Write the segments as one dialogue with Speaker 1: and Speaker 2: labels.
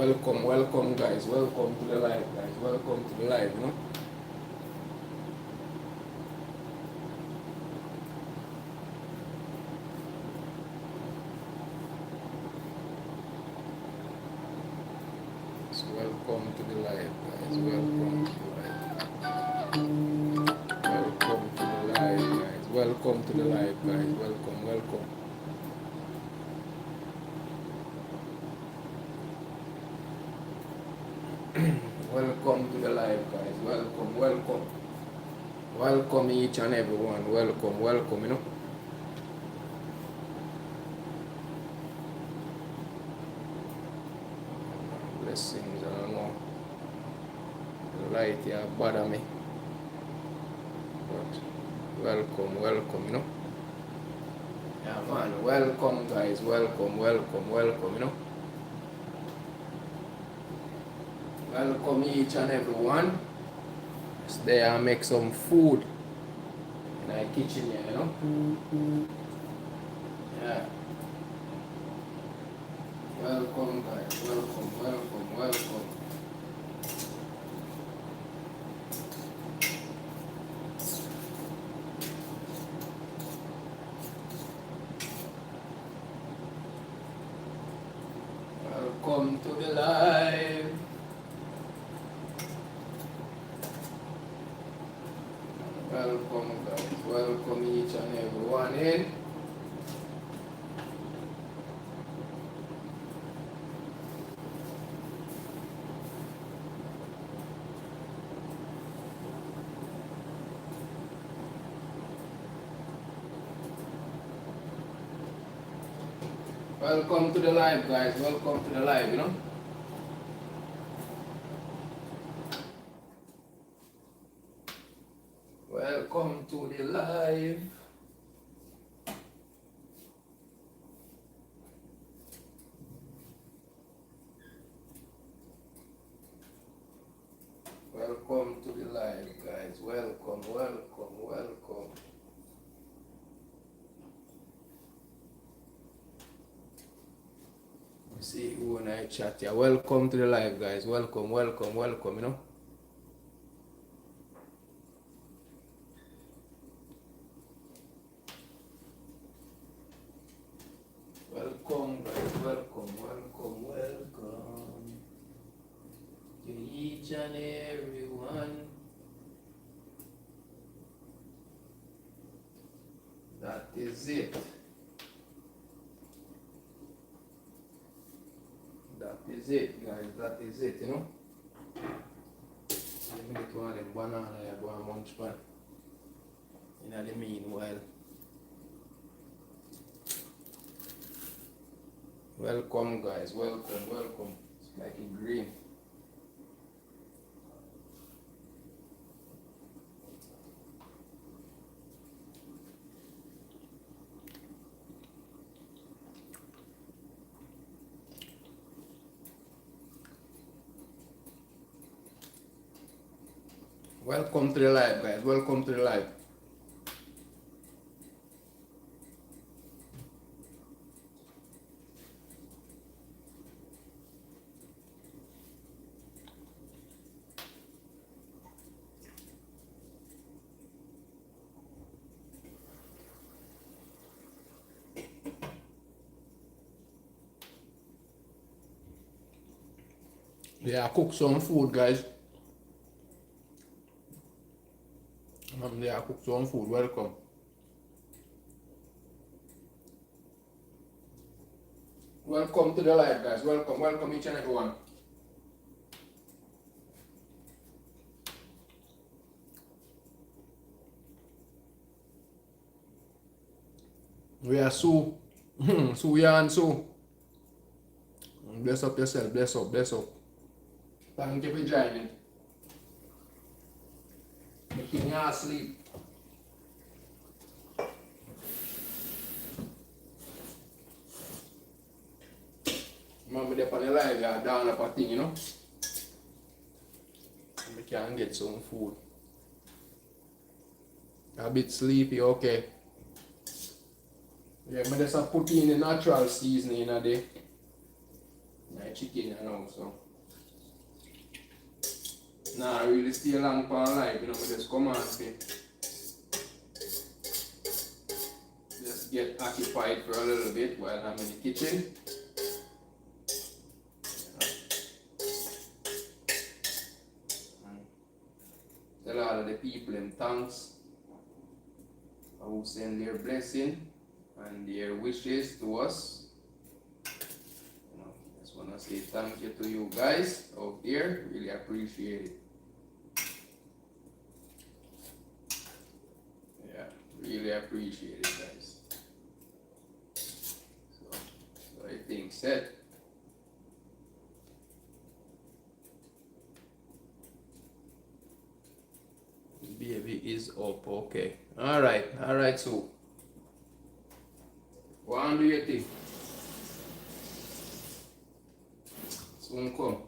Speaker 1: welcome guys, welcome to the live guys, welcome to the live, you know. So welcome to the live guys, welcome to the live. Welcome to the live guys, welcome to the live guys, welcome. Welcome to the live guys, welcome each and everyone, welcome, you know. Blessings, I don't know, the light here bother me, but welcome, you know. Yeah man, welcome guys, welcome, you know. Welcome each and everyone. Today I make some food in my kitchen here, you know. Yeah. Welcome guys, welcome. Welcome to the live. Welcome guys, welcome each and everyone in. Welcome to the live guys, welcome to the live, you know. Welcome to the live. Welcome to the live guys, welcome. See who and I chat here. Welcome to the live guys, welcome, you know. Welcome guys, welcome to each and everyone. That is it. That is it guys, that is it, you know. Let me get one of them banana here, go and munch man. In the meanwhile. Welcome guys, welcome. It's like a green. Welcome to the live guys, welcome to the live. Yeah, I cook some food guys. Yeah, I cook some food, welcome. Welcome to the live guys, welcome each and everyone. We are Sue. Sue Yan Sue. Bless up yourself, bless up. Thank you for joining. Making you asleep. Remember they're on the live, you're down up a thing, you know. We can get some food. A bit sleepy, okay. Yeah, but just put in the natural seasoning in a day. chicken, you know, so. Nah, I really stay long for life, you know, I just come on to just get occupied for a little bit while I'm in the kitchen. Tell all of the people in thanks who send their blessing and their wishes to us. You know, just wanna say thank you to you guys out there. Really appreciate it. Yeah, really appreciate it, guys. So I think set. Baby is up, okay. Alright, so what do you think? Soon come.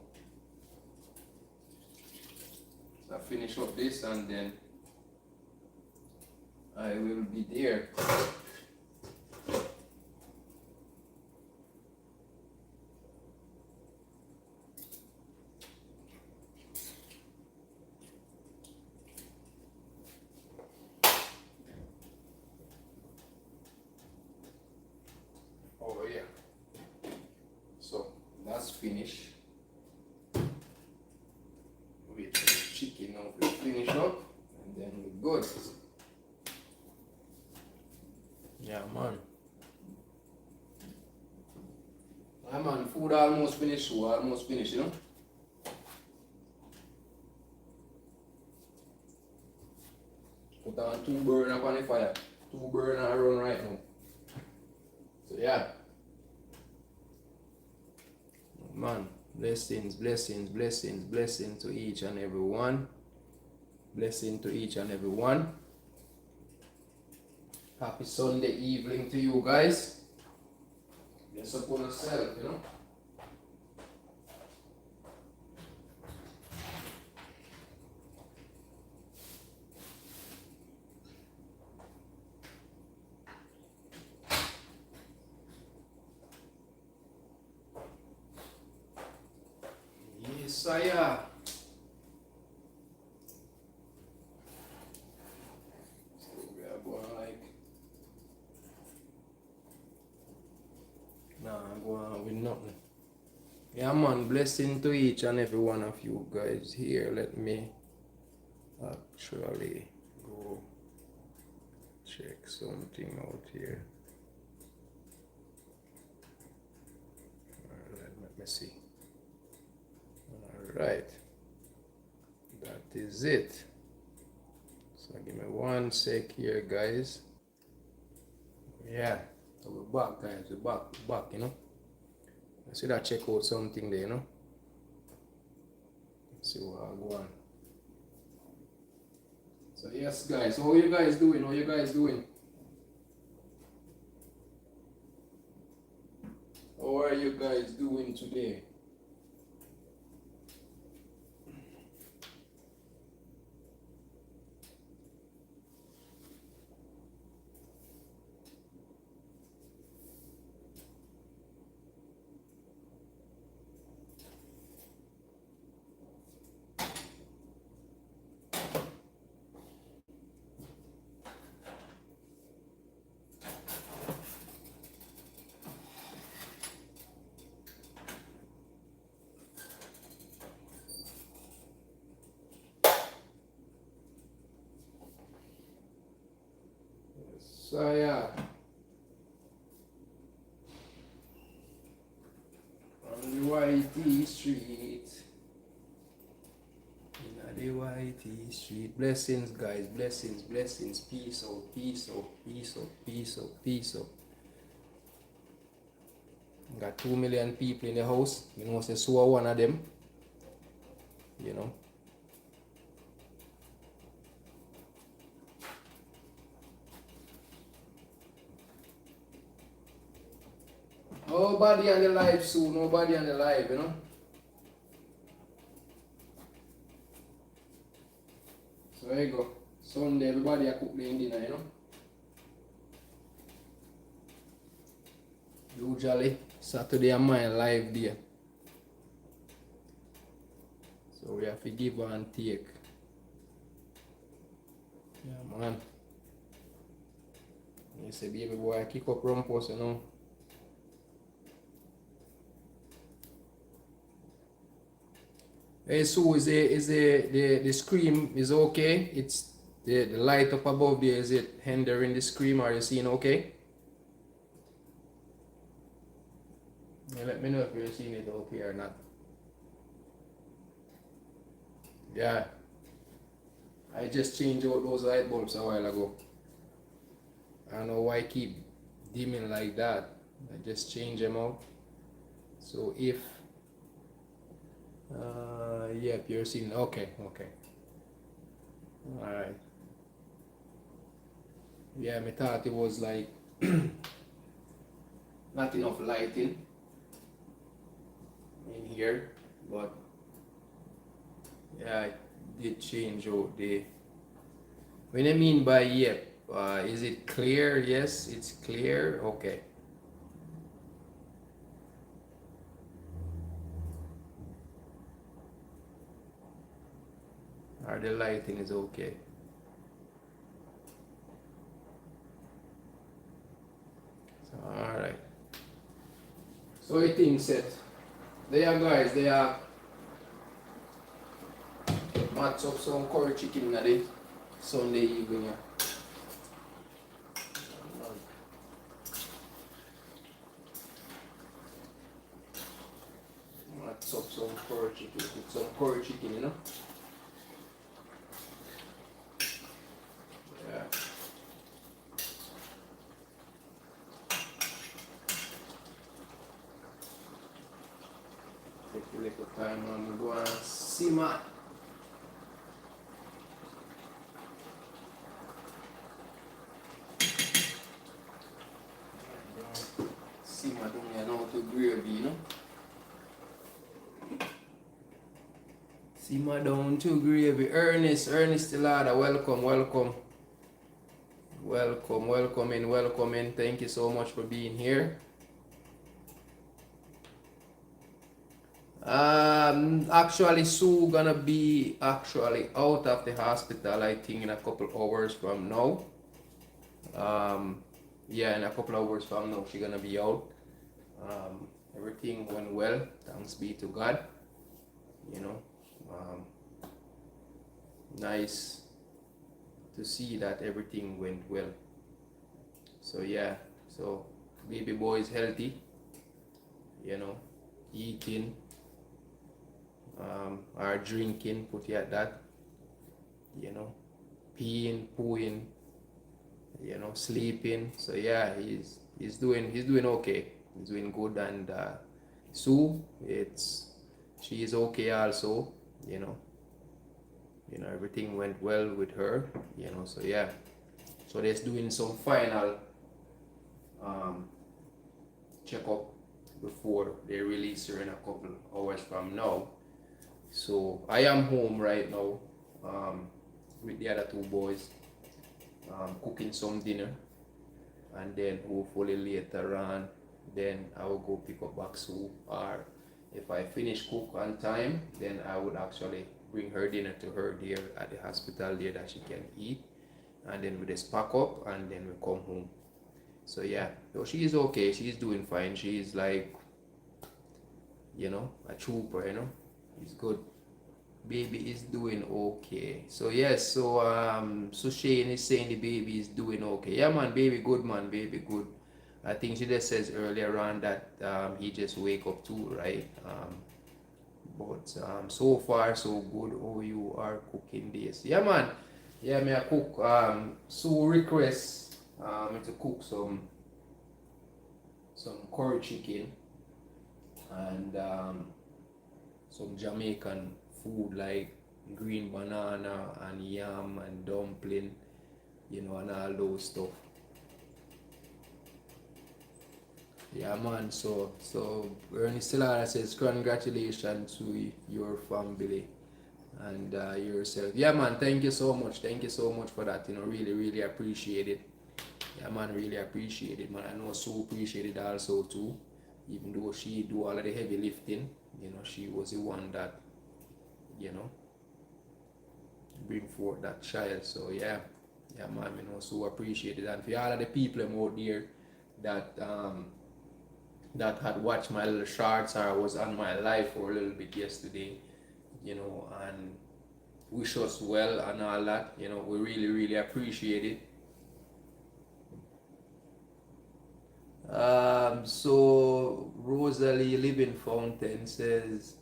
Speaker 1: So I finish up this and then I will be there. Oh yeah. So that's finished. Wait for the chicken now to finish up and then we're good. Yeah man. Yeah man, food almost finished, so almost finished, you know. Put on 2 burner on the fire. 2 burner run right now. So yeah. Man, blessings to each and every one. Blessing to each and every one. Happy Sunday evening to you guys. Bless upon yourself, you know. Yes, sire. So we are going like. Nah, I'm going with nothing. Yeah, man, blessing to each and every one of you guys here. Let me actually go check something out here. Let me see. Alright, that is it. So give me 1 sec here, guys. Yeah, so we're back, guys. We're back, you know. I should have check out something there, you know. Let's see what I go on. So yes, guys, how you guys doing? How you guys doing? How are you guys doing today? So yeah, on the YT Street, in the YT Street. Blessings, guys, blessings. Peace out. Got 2 million people in the house. You know, say so one of them. You know. Nobody on the live soon, nobody on the live, you know. So there you go. Sunday, everybody are cooking dinner, you know. Usually, Saturday I'm my live day. So we have to give and take. Yeah, man. You say, baby boy, kick up rumpus, you know. Hey, so is the screen is okay? It's the light up above there, is it hindering the screen? Are you seeing okay? Yeah, let me know if you're seeing it okay or not. Yeah, I just changed out those light bulbs a while ago. I don't know why I keep dimming like that. I just change them out. So if yep, you're seeing okay. All right. Yeah, I thought it was like not enough lighting in here, but yeah, I did change out the. When I mean by yep, is it clear? Yes, it's clear. Okay. Or the lighting is okay. So, all right. So I think set. There guys, they are match up some curry chicken in the Sunday evening. Match up some curry chicken with some curry chicken, you know. Yeah. Take a little time and go and simmer. Simmer down here now to gravy, you know. Simmer down to gravy. Ernest Tilada, welcome. Welcome in. Thank you so much for being here. Actually, Sue gonna be actually out of the hospital, I think, in a couple hours from now. Yeah, in a couple hours from now, she's gonna be out. Everything went well, thanks be to God. You know, nice to see that everything went well. So yeah, so baby boy is healthy. You know, eating. Or drinking, put it at that, you know, peeing, pooing, you know, sleeping. So yeah, he's doing okay. He's doing good, and Sue, she is okay also, you know. Everything went well with her, you know. So yeah, so they're doing some final checkup before they release her in a couple hours from now. So I am home right now with the other two boys, cooking some dinner, and then hopefully later on, then I will go pick up back Sue, or if I finish cook on time, then I would actually bring her dinner to her there at the hospital there that she can eat, and then we just pack up and then we come home. So yeah, so she is okay, she's doing fine, she's like, you know, a trooper, you know. It's good. Baby is doing okay. So yes, so Sushane is saying the baby is doing okay. Yeah man, baby good man, baby good. I think she just says earlier on that he just wake up too, right? But so far so good. Oh, you are cooking this. Yeah man. Yeah, me I cook. So request me to cook some curry chicken and some Jamaican food like green banana and yam and dumpling, you know, and all those stuff. Yeah, man. So Ernest Lara says congratulations to your family and yourself. Yeah, man. Thank you so much. Thank you so much for that. You know, really appreciate it. Yeah, man. Really appreciate it, man. I know so appreciate it also too. Even though she do all of the heavy lifting, you know, she was the one that you know, bring forth that child. So yeah, yeah, man, you know, so appreciate it. And for all of the people out there that that had watched my little shorts or was on my live for a little bit yesterday, you know, and wish us well and all that, you know, we really, really appreciate it. So Rosalie Living Fountain says,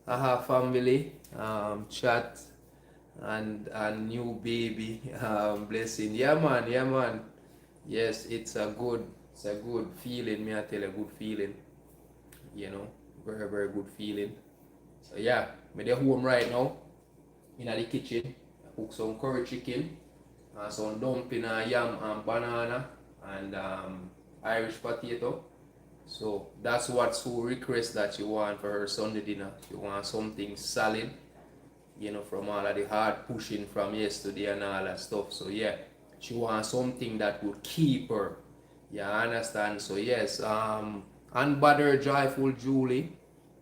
Speaker 1: "Aha family, chat and new baby, blessing." Yeah man, yeah man. Yes, it's a good feeling. Me I tell you, a good feeling. You know, very very good feeling. So yeah, me dey home right now in the kitchen. I cook some curry chicken, some dumpling, yam and banana and Irish potato. So that's what Sue requests that you want for her Sunday dinner. You want something solid, you know, from all of the hard pushing from yesterday and all that stuff. So yeah, she wants something that would keep her. Yeah, I understand. So yes, unbothered, joyful Julie.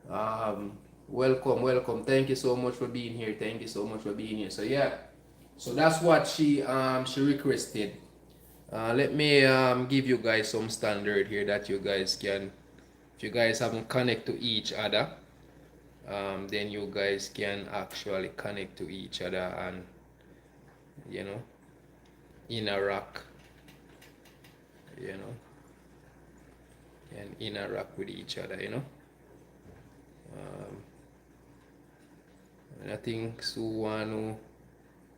Speaker 1: Welcome, welcome. Thank you so much for being here. Thank you so much for being here. So yeah, so that's what she requested. Let me give you guys some standard here that you guys can, if you guys haven't connect to each other, then you guys can actually connect to each other and, you know, interact, you know, and interact with each other, you know. Um, and I think Sue Wanu.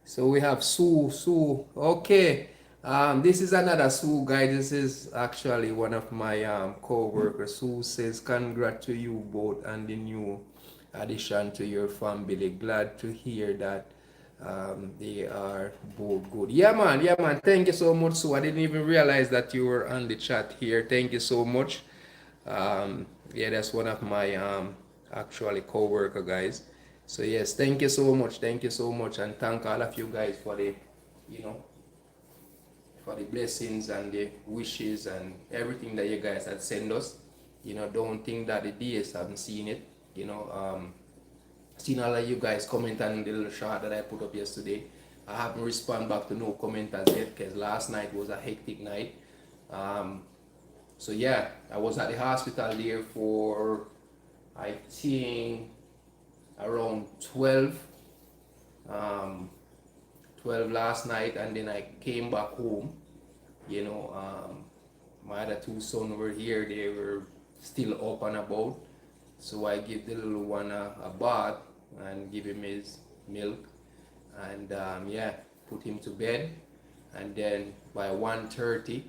Speaker 1: So we have Sue. Okay. This is another Sue guy. This is actually one of my co-workers. Sue says, "Congrats to you both and the new addition to your family. Glad to hear that they are both good." Yeah, man. Yeah, man. Thank you so much, Sue. I didn't even realize that you were on the chat here. Thank you so much. Yeah, that's one of my actually co-worker guys. So yes, thank you so much. Thank you so much, and thank all of you guys for the, you know, for the blessings and the wishes and everything that you guys had sent us. You know, don't think that the DS haven't seen it. You know, seen all of you guys comment on the little shot that I put up yesterday. I haven't responded back to no commenters yet because last night was a hectic night. So yeah, I was at the hospital there for, I think, around 12, 12 last night, and then I came back home. You know, my other two sons were here. They were still up and about. So I give the little one a bath and give him his milk, and yeah, put him to bed. And then by 1:30,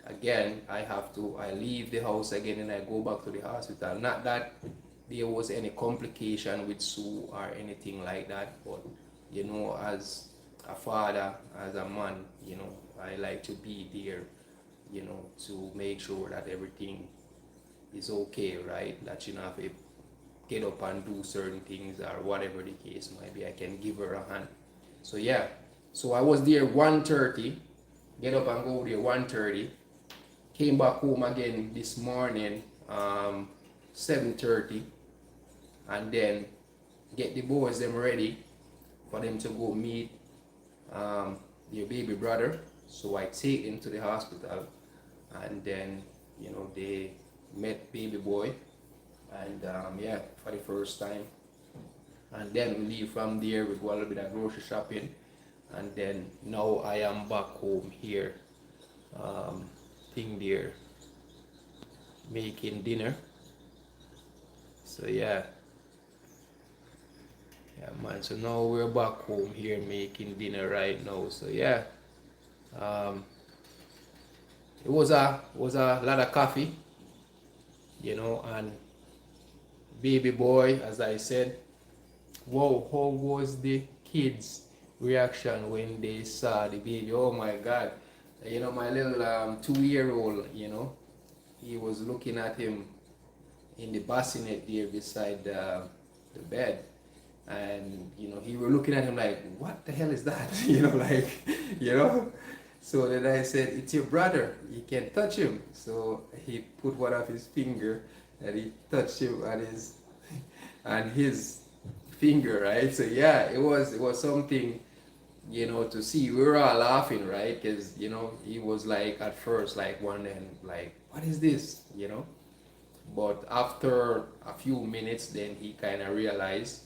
Speaker 1: again, I leave the house again and I go back to the hospital. Not that there was any complication with Sue or anything like that, but you know, as a father, as a man, you know, I like to be there, you know, to make sure that everything is okay, right? That you know, if I get up and do certain things or whatever the case might be, I can give her a hand. So yeah, so I was there 1:30, get up and go there 1:30, came back home again this morning 7:30, and then get the boys them ready for them to go meet their baby brother. So I take them to the hospital, and then you know they met baby boy, and yeah, for the first time. And then we leave from there. We go a little bit of grocery shopping, and then now I am back home here. Thing there, making dinner. So yeah. Yeah, man. So now we're back home here making dinner right now. So yeah, um, it was a lot of coffee, you know, and baby boy, as I said. Wow, how was the kids' reaction when they saw the baby? Oh my God, you know, my little 2-year-old, you know, he was looking at him in the bassinet there beside the bed. And you know, he were looking at him like, what the hell is that? You know, like, you know. So then I said, it's your brother, you can touch him. So he put one of his finger and he touched him, and his finger, right? So yeah, it was something, to see. We were all laughing, right? Because he was like at first like wondering like, what is this, But after a few minutes, then he kind of realized,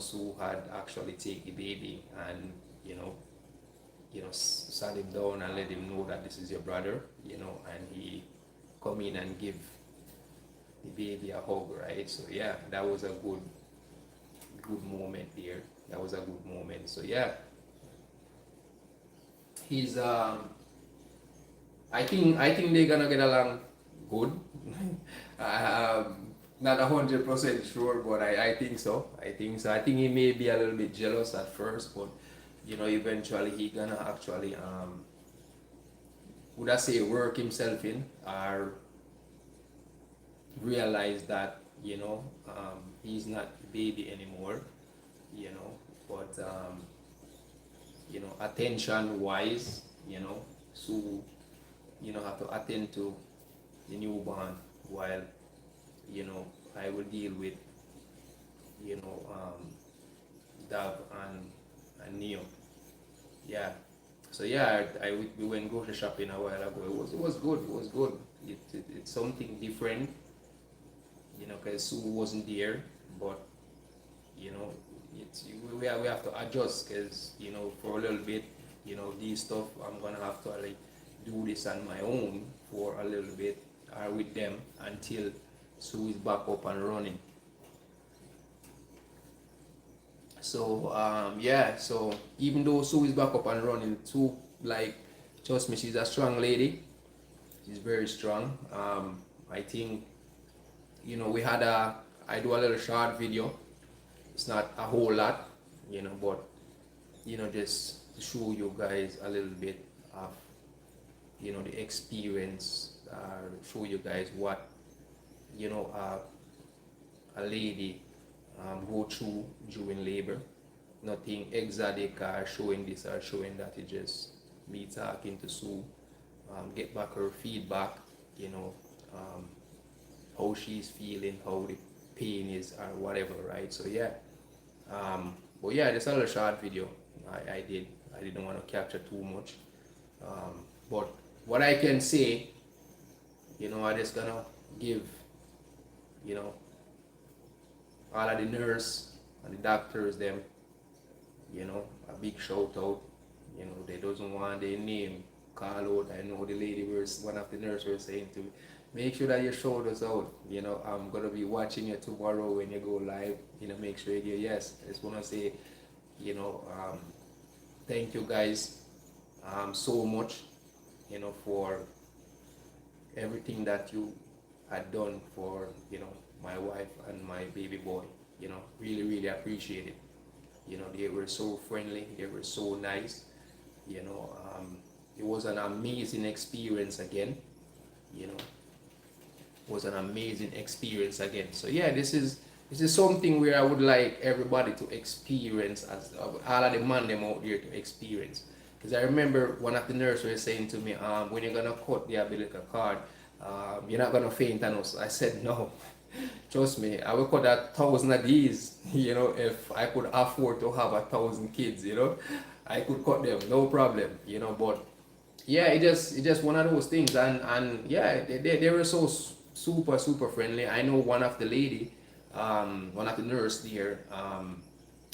Speaker 1: Sue had actually take the baby and you know sat him down and let him know that this is your brother, and he come in and give the baby a hug, right? So yeah, that was a good moment there. That was a good moment. So yeah, he's I think they're gonna get along good. Not 100% sure, but I think so. I think so. I think he may be a little bit jealous at first, but eventually he gonna actually would I say work himself in or realize that he's not a baby anymore, but attention wise, so have to attend to the newborn while I will deal with you know um, Dab and Neo. Yeah. So yeah, we went grocery shopping a while ago. It was good. It was good. It's something different, because Sue wasn't there, but you know, we have to adjust because for a little bit, these stuff I'm gonna have to like do this on my own for a little bit or with them until Sue is back up and running. So yeah, so even though Sue is back up and running, Sue, like, trust me, she's a strong lady. She's very strong. I think we had I do a little short video. It's not a whole lot, but just to show you guys a little bit of the experience. Show you guys what you know uh, a lady go through during labor. Nothing exotic or showing this or showing that. It just me talking to Sue, get back her feedback, you know, um, how she's feeling, how the pain is or whatever, right? So yeah, but yeah, just a little short video. I didn't want to capture too much, but what I can say, I just gonna give, you know, all of the nurse and the doctors them, a big shout out. They doesn't want their name call out. I know the lady was one of the nurses were saying to me, make sure that you shout us out. I'm gonna be watching you tomorrow when you go live. Make sure you do. Yes. I just wanna say, you know, um, thank you guys so much, for everything that you had done for, my wife and my baby boy. Really, really appreciate it. They were so friendly, they were so nice. It was an amazing experience again. You know, was an amazing experience again. So yeah, this is something where I would like everybody to experience, as all of the man them out there to experience. Because I remember one of the nurses was saying to me, when you're gonna cut the umbilical cord, you're not gonna faint on us. I said no. Trust me, I would cut 1,000 of these. If I could afford to have 1,000 kids, I could cut them, no problem. But yeah, it just one of those things, and yeah, they were so super super friendly. I know one of the lady, one of the nurse there,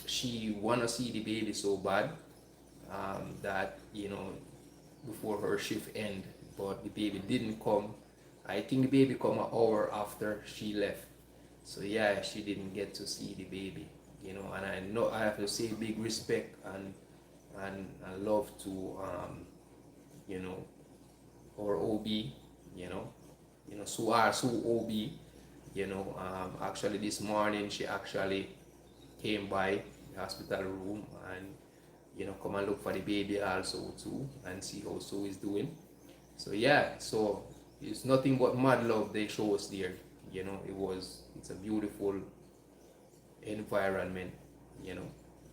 Speaker 1: she wanna see the baby so bad, that before her shift end, but the baby didn't come. I think the baby come an hour after she left. So yeah, she didn't get to see the baby. And I know I have to say big respect and love to you know or OB, Sue OB. Actually this morning she actually came by the hospital room and come and look for the baby also too and see how Sue is doing. So yeah, so it's nothing but mad love they show us there. It's a beautiful environment, you know,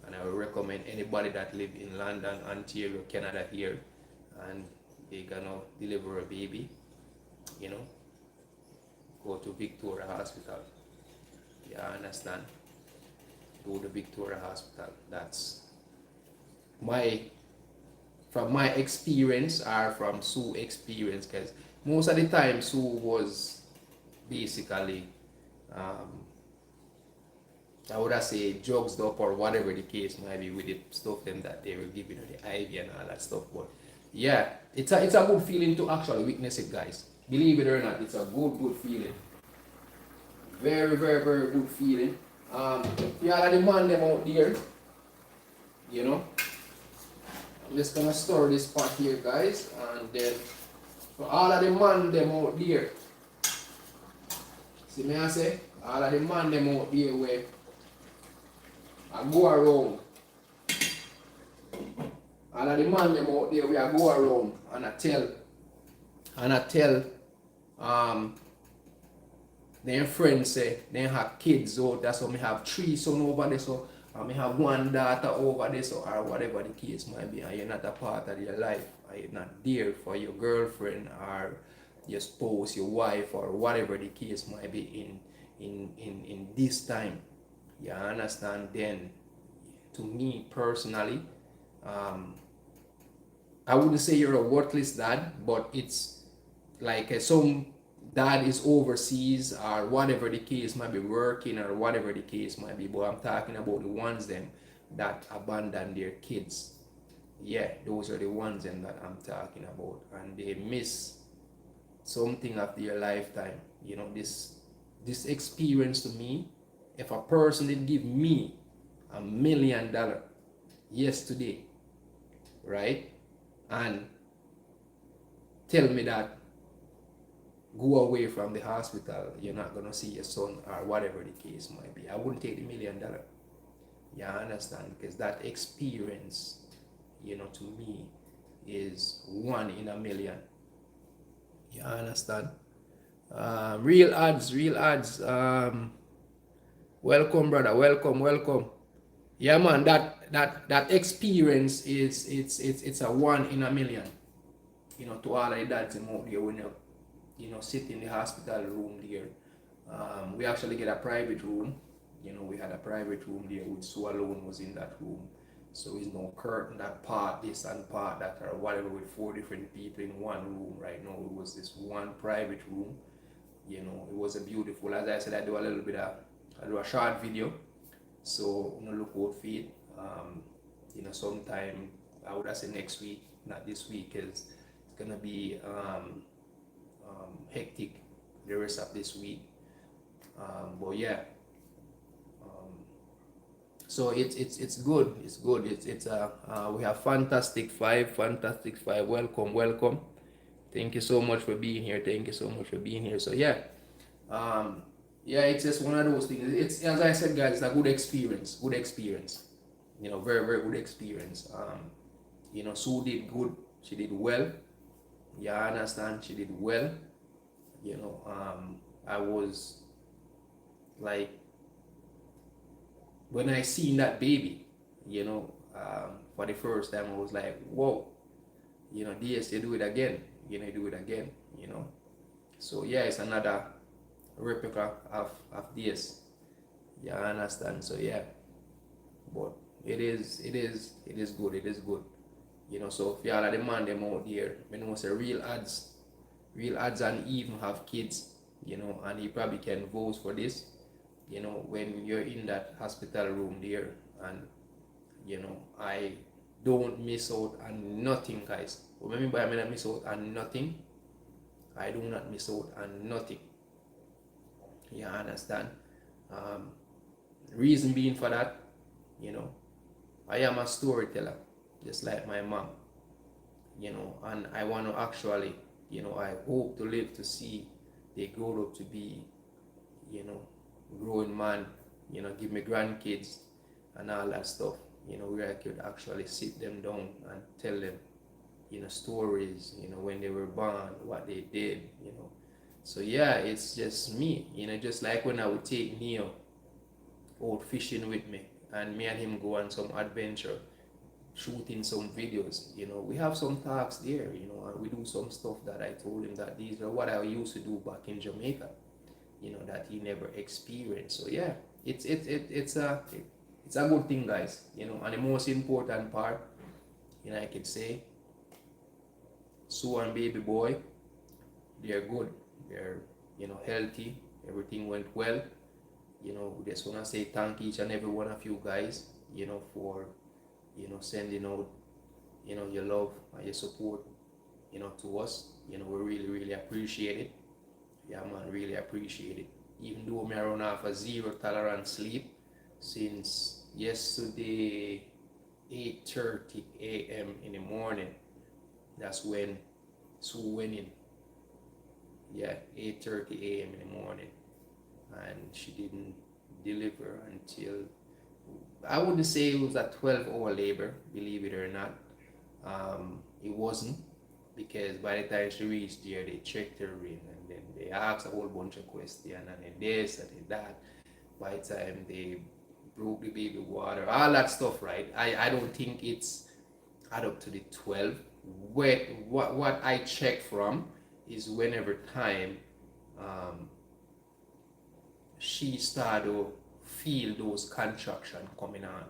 Speaker 1: and I would recommend anybody that live in London, Ontario, Canada here, and they gonna deliver a baby, you know, go to Victoria Hospital. Yeah, I understand. to the Victoria Hospital. That's my from my experience or from Sue's experience, because most of the time Sue was basically I would have say drugs up or whatever the case might be with the stuff them that they were giving her, the IV and all that stuff. But yeah, it's a good feeling to actually witness it, guys. Believe it or not, it's a good feeling. Very, very, very good feeling. For all of the man them out there, you know, I'm just gonna store this pot here, guys, and then for all of the man them out there, see me I say, all of the man them out there where I go around, all of the man them out there where I go around and I tell their friends say they have kids out there, so me have 3 sons over there, so me have 1 daughter over there, so or whatever the case might be, and you're not a part of your life, and you're not there for your girlfriend or your spouse, your wife, or whatever the case might be in this time. You understand? Then, to me personally, I wouldn't say you're a worthless dad, but it's like some dad is overseas or whatever the case might be, working or whatever the case might be. But I'm talking about the ones them that abandon their kids. Yeah, those are the ones them that I'm talking about, and they miss something of their lifetime. You know, this experience to me, if a person did give me $1 million yesterday, right, and tell me that go away from the hospital, you're not gonna see your son or whatever the case might be, I wouldn't take the $1 million. You understand? Because that experience, you know, to me is 1 in a million. You understand? Real ads. Welcome, brother. Welcome. Yeah, man. That experience is it's a 1 in a million. You know, to all of the dads out there when you know sit in the hospital room there. We actually get a private room. You know, we had a private room there with Sue alone was in that room. So it's no curtain that part this and part that or whatever with 4 different people in one room. Right now it was this one private room. You know, it was a beautiful. As I said, I do a short video. So you know, look out for it. You know, sometime I would have said next week, not this week, because it's gonna be hectic the rest of this week. But yeah. So it's good. We have Fantastic Five. Welcome. Thank you so much for being here. So yeah, it's just one of those things. It's, as I said, guys, it's a good experience. You know, very, very good experience. You know, Sue did good. She did well. You understand? She did well. You know, I was like, when I seen that baby, you know, for the first time, I was like, whoa, you know, DS, you do it again, you know. So yeah, it's another replica of DS. You understand? So yeah, but it is good. You know, so if y'all are the man them out there, you know, say real ads and even have kids, you know, and he probably can vote for this. You know, when you're in that hospital room there, and you know, I don't miss out on nothing, guys. Remember, I not miss out on nothing. I do not miss out on nothing. You understand? Reason being for that, you know, I am a storyteller, just like my mom. You know, and I want to actually, you know, I hope to live to see they grow up to be, you know, growing man, you know, give me grandkids and all that stuff, you know, where I could actually sit them down and tell them, you know, stories, you know, when they were born, what they did, you know. So yeah, it's just me, you know, just like when I would take Neo out fishing with me and me and him go on some adventure, shooting some videos, you know, we have some talks there, you know, and we do some stuff that I told him that these are what I used to do back in Jamaica, you know, that he never experienced. So yeah, it's it's a good thing, guys, you know. And the most important part, you know, I could say, Sue and baby boy, they're good. They're, you know, healthy. Everything went well. You know, we just wanna say thank each and every one of you guys, you know, for, you know, sending out, you know, your love and your support, you know, to us. You know, we really, really appreciate it. Yeah, man, really appreciate it. Even though me run off a zero tolerance sleep since yesterday 8:30 a.m. in the morning. That's when Sue went in. Yeah, 8:30 a.m. in the morning, and she didn't deliver until, I wouldn't say it was a 12-hour labor, believe it or not. It wasn't, because by the time she reached there, they checked her in and then they asked a whole bunch of questions and then this and then that. By the time they broke the baby water, all that stuff, right? I don't think it's add up to the 12. What I check from is whenever time um, she started to feel those contractions coming on,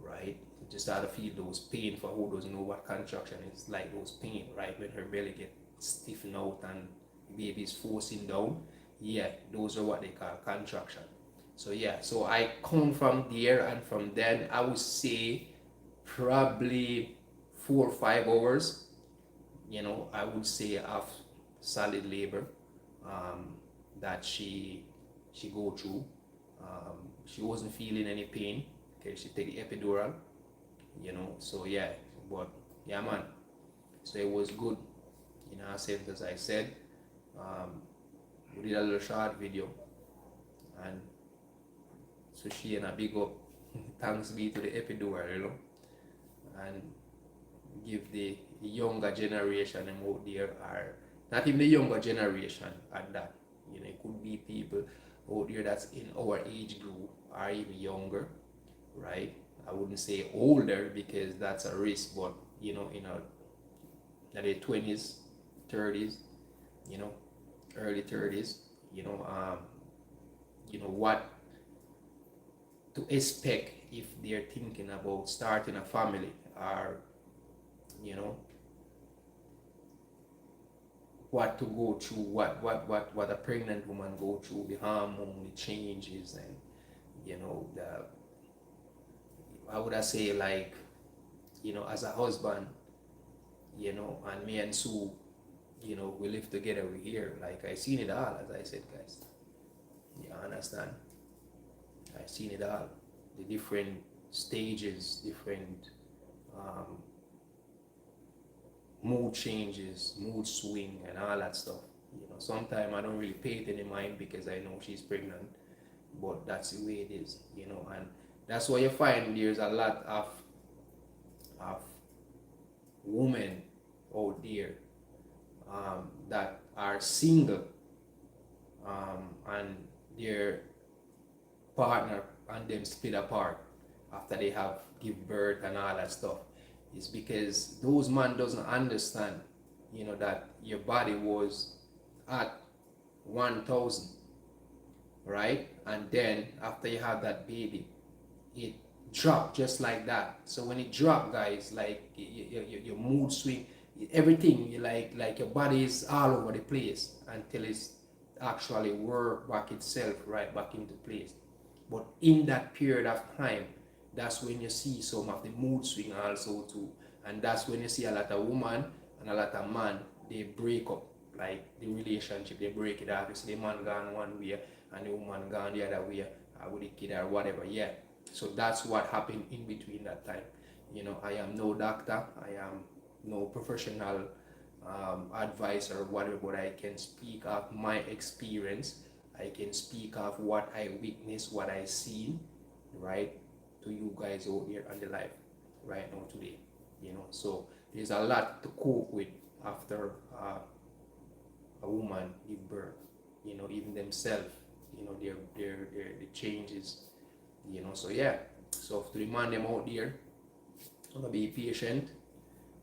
Speaker 1: right? Just start to feel those pain. For who doesn't know what contraction is, like those pain, right? When her belly get stiffened out and the baby is forcing down. Yeah, those are what they call contraction. So yeah, so I come from there, and from then I would say probably 4 or 5 hours. You know, I would say of solid labor um, that she go through. She wasn't feeling any pain because she take the epidural, you know. So yeah, but yeah, man. So it was good, you know. As I said, we did a little short video, and Sushane, a big up. Thanks be to the epidural, you know, and give the younger generation them out there, or not even the younger generation at that. You know, it could be people out there that's in our age group or even younger, right? I wouldn't say older because that's a risk, but you know, in their 20s, 30s, you know, early 30s, you know what to expect if they're thinking about starting a family, or you know what to go through, what a pregnant woman go through, the hormone, the changes, and you know the, how would I say, like, you know, as a husband, you know, and me and Sue, you know, we live together, we here, like I seen it all, as I said, guys. You understand? I seen it all, the different stages, different um, mood changes, mood swing, and all that stuff. You know, sometimes I don't really pay it any mind because I know she's pregnant, but that's the way it is, you know. And that's why you find there's a lot of women out there that are single, and their partner and them split apart after they have give birth and all that stuff. It's because those man doesn't understand, you know, that your body was at 1,000, right? And then after you have that baby, it dropped just like that. So when it dropped, guys, like your mood swing, everything, you like your body is all over the place until it's actually work back itself right back into place. But in that period of time, that's when you see some of the mood swing also too. And that's when you see a lot of woman and a lot of man, they break up, like the relationship, they break it up. You see the man gone one way and the woman gone the other way, with the kid or whatever. Yeah. So that's what happened in between that time. You know, I am no doctor, I am no professional advisor or whatever, but I can speak of my experience. I can speak of what I witnessed, what I seen, right, to you guys out here on the live right now today. You know, so there's a lot to cope with after a woman give birth. You know, even themselves, you know, their the changes. You know, so yeah. So to the man them out there, I'm gonna be patient.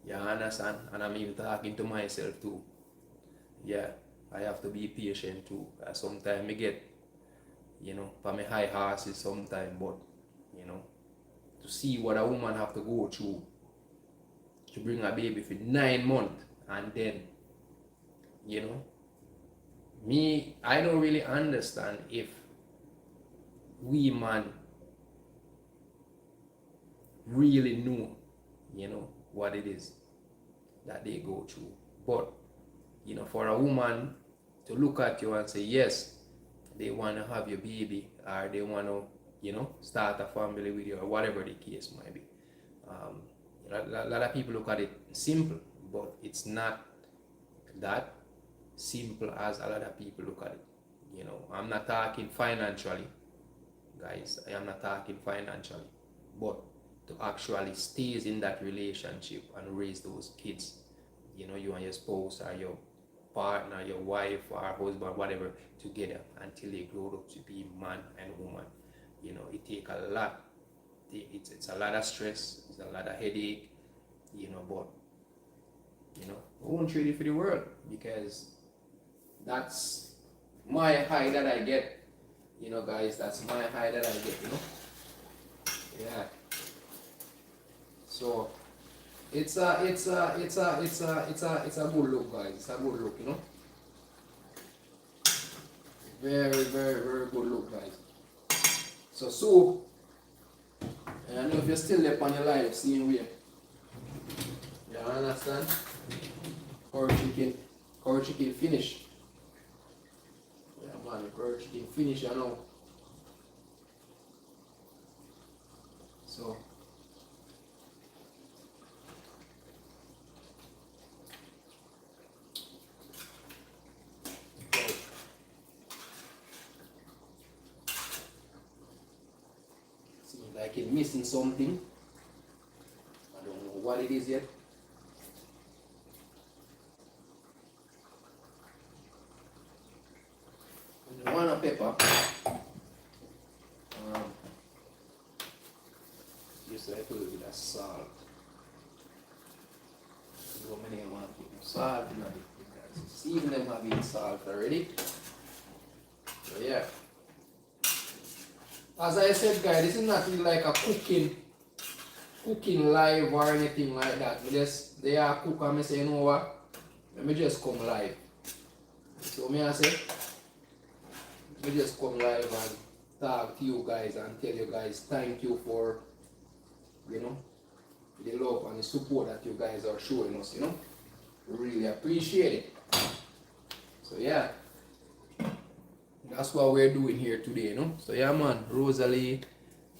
Speaker 1: You understand? And I'm even talking to myself too. Yeah, I have to be patient too. Sometimes I get, you know, for my high horses sometimes, but you know, to see what a woman have to go through to bring a baby for 9 months. And then, you know, me, I don't really understand if we man really know, you know, what it is that they go through. But, you know, for a woman to look at you and say, yes, they want to have your baby, or they want to, you know, start a family with you, or whatever the case might be. A lot of people look at it simple, but it's not that simple as a lot of people look at it. You know, I'm not talking financially, guys. I am not talking financially, but to actually stay in that relationship and raise those kids, you know, you and your spouse or your partner, your wife or husband, whatever, together until they grow up to be man and woman. You know, it takes a lot. It's a lot of stress, it's a lot of headache, you know, but, you know, I won't trade it for the world, because that's my high that I get, you know, guys. That's my high that I get, you know. Yeah. So it's a good look, guys. It's a good look, you know. Very, very, very good look, guys. So I don't know if you're still there on your live, seeing where. You understand? Or chicken finish. Yeah, man, or chicken finish, you know. So seems like it's missing something. I don't know what it is yet. And the one pepper. Just like a little bit of salt. How many I want to put salt in it, because see them having salt already. So yeah. As I said, guys, this is not really like a cooking live or anything like that. They are cook and I say, you know what? Let me just come live. So me I say, let me just come live and talk to you guys and tell you guys thank you for, you know, the love and the support that you guys are showing us, you know. We really appreciate it. So yeah, that's what we're doing here today, you know. So yeah, man, Rosalie,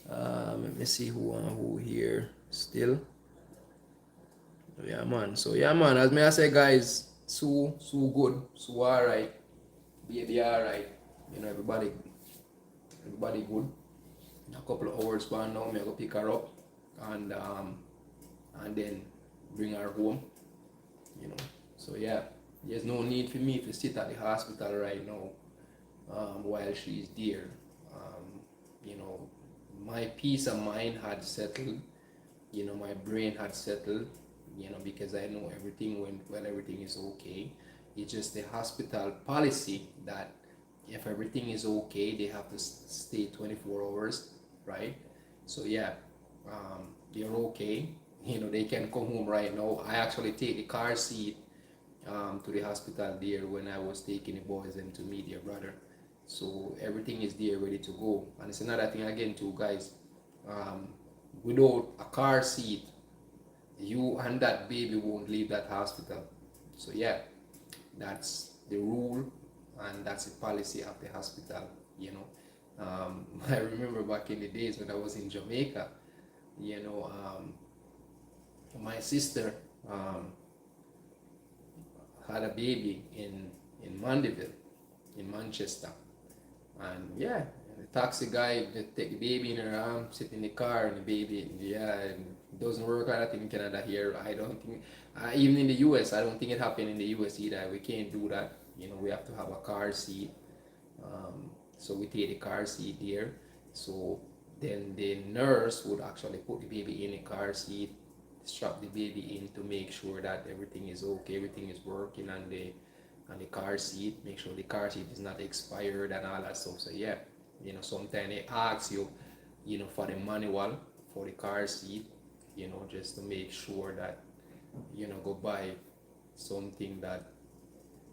Speaker 1: let me see who here still. Yeah, man. So yeah, man, as me I say, guys, Sue good, Sue alright, baby alright, you know, everybody good. In a couple of hours from now, I'm gonna pick her up and then bring her home, you know. So yeah, there's no need for me to sit at the hospital right now while she's there. You know, my peace of mind had settled, you know, my brain had settled, you know, because I know everything went well, everything is okay. It's just the hospital policy that if everything is okay, they have to stay 24 hours, right? So yeah, they're okay. You know, they can come home right now. I actually take the car seat to the hospital there when I was taking the boys and to meet their brother. So everything is there ready to go. And it's another thing again too, guys. Without a car seat, you and that baby won't leave that hospital. So yeah, that's the rule and that's the policy of the hospital, you know. I remember back in the days when I was in Jamaica, you know, my sister had a baby in Mandeville, in Manchester. And yeah, the taxi guy take the baby in her arm, sit in the car, and the baby, yeah, and it doesn't work like that in Canada here. I don't think, even in the US, I don't think it happened in the US either. We can't do that. You know, we have to have a car seat. So we take the car seat there. So then the nurse would actually put the baby in the car seat, strap the baby in to make sure that everything is okay, everything is working on the car seat, make sure the car seat is not expired and all that stuff. So yeah, you know, sometimes they ask you, you know, for the manual for the car seat, just to make sure that, go buy something that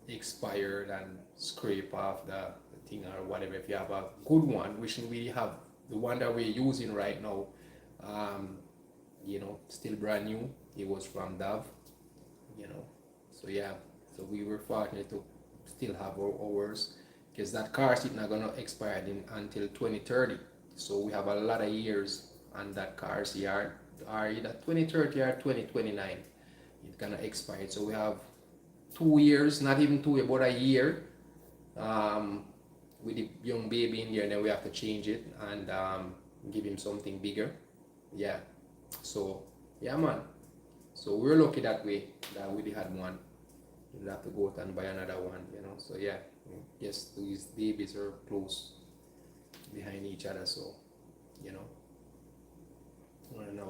Speaker 1: expired and scrape off the thing or whatever. If you have a good one, which we have the one that we're using right now, um, still brand new. It was from Dove, you know. So yeah, so we were fortunate to still have ours because that car seat not gonna expire until 2030. So we have a lot of years on that car seat, are either 2030 or 2029. It's gonna expire. So we have 2 years, not even 2 years, but a year, um, with the young baby in there, and then we have to change it and give him something bigger. Yeah. So yeah, man. So we're lucky that way that we had one. We'll have to go out and buy another one. So yeah, yes, these babies are close behind each other. So you know,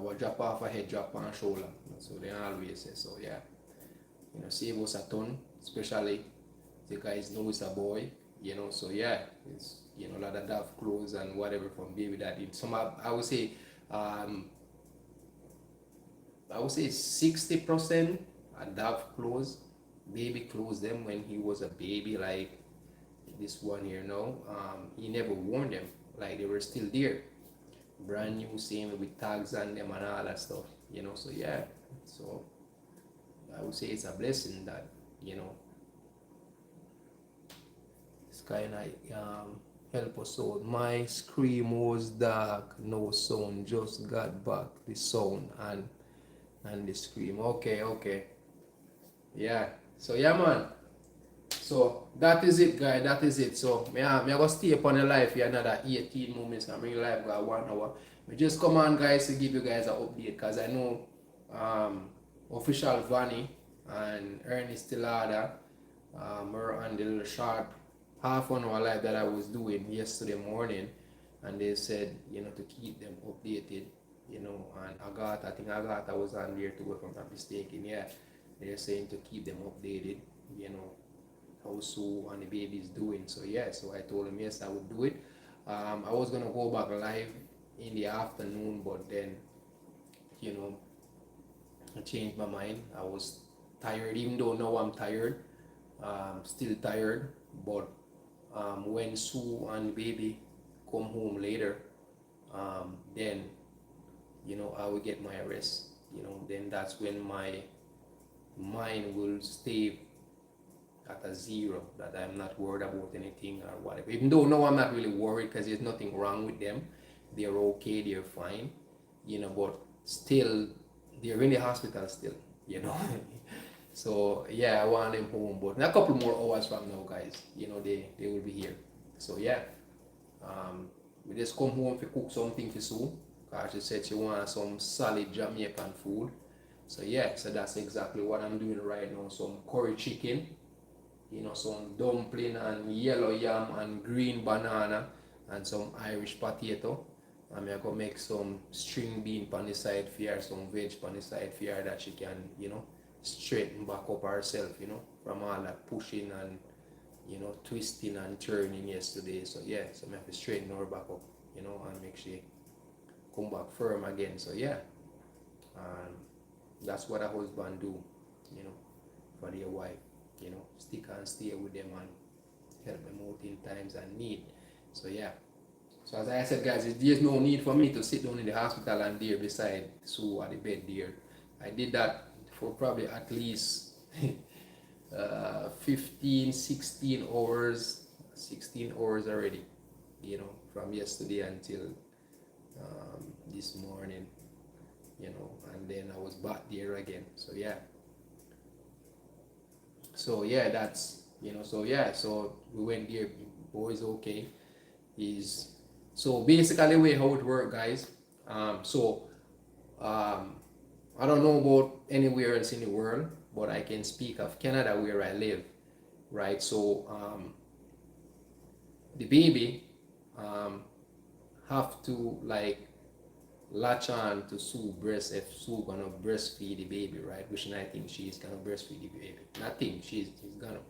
Speaker 1: what drop off a head, drop on shoulder. So they always say. So yeah, save us a ton, especially the guys know it's a boy. So yeah, it's a lot of Dove clothes and whatever from baby that did. Some I would say, um, 60% are Dove clothes, baby clothes them when he was a baby, like this one here. No, he never worn them, like they were still there, brand new, same with tags on them and all that stuff. So yeah, so I would say it's a blessing that it's kind of help us out. My scream was dark, no sound, just got back the sound and the scream. Okay, yeah. So yeah, man. So that is it, guys. That is it. So me gonna stay upon the live here another 18 moments. I'm really live got 1 hour. We just come on, guys, to give you guys an update, because I know official Vanny and Ernest Tillada were on the little short half an hour live that I was doing yesterday morning, and they said to keep them updated. And Agatha, I think Agatha was on there too, if I'm not mistaken. Yeah, they're saying to keep them updated. How Sue and the baby is doing. So yeah, so I told him yes, I would do it. I was gonna go back live in the afternoon, but then I changed my mind. I was tired, even though now I'm tired, still tired. But when Sue and the baby come home later, then I will get my rest. Then that's when my mind will stay at a zero, that I'm not worried about anything or whatever. Even though no, I'm not really worried because there's nothing wrong with them. They're okay, they're fine, but still, they're in the hospital still. So yeah, I want them home, but in a couple more hours from now, guys, they will be here. So yeah, we just come home to cook something for Sue, because she said she wants some solid Jamaican food. So yeah, so that's exactly what I'm doing right now. Some curry chicken, some dumpling and yellow yam and green banana and some Irish potato. I'm gonna make some string bean on the side for her, some veg on the side for her, that she can, straighten back up herself, from all that pushing and, twisting and turning yesterday. So yeah, so I have to straighten her back up, and make she come back firm again. So yeah, that's what a husband do, for their wife. Stick and stay with them and help them out in times and need. So yeah. So as I said, guys, there's no need for me to sit down in the hospital and there beside Sue at the bed there. I did that for probably at least 15, 16 hours, 16 hours already, from yesterday until this morning, and then I was back there again. So yeah. So yeah, that's so yeah, so we went there. Boy's okay. So basically the way how it works, guys. I don't know about anywhere else in the world, but I can speak of Canada where I live, right? So the baby have to like latch on to Sue breast if Sue gonna breastfeed the baby, right? Which I think she's gonna breastfeed the baby. Not think she's gonna.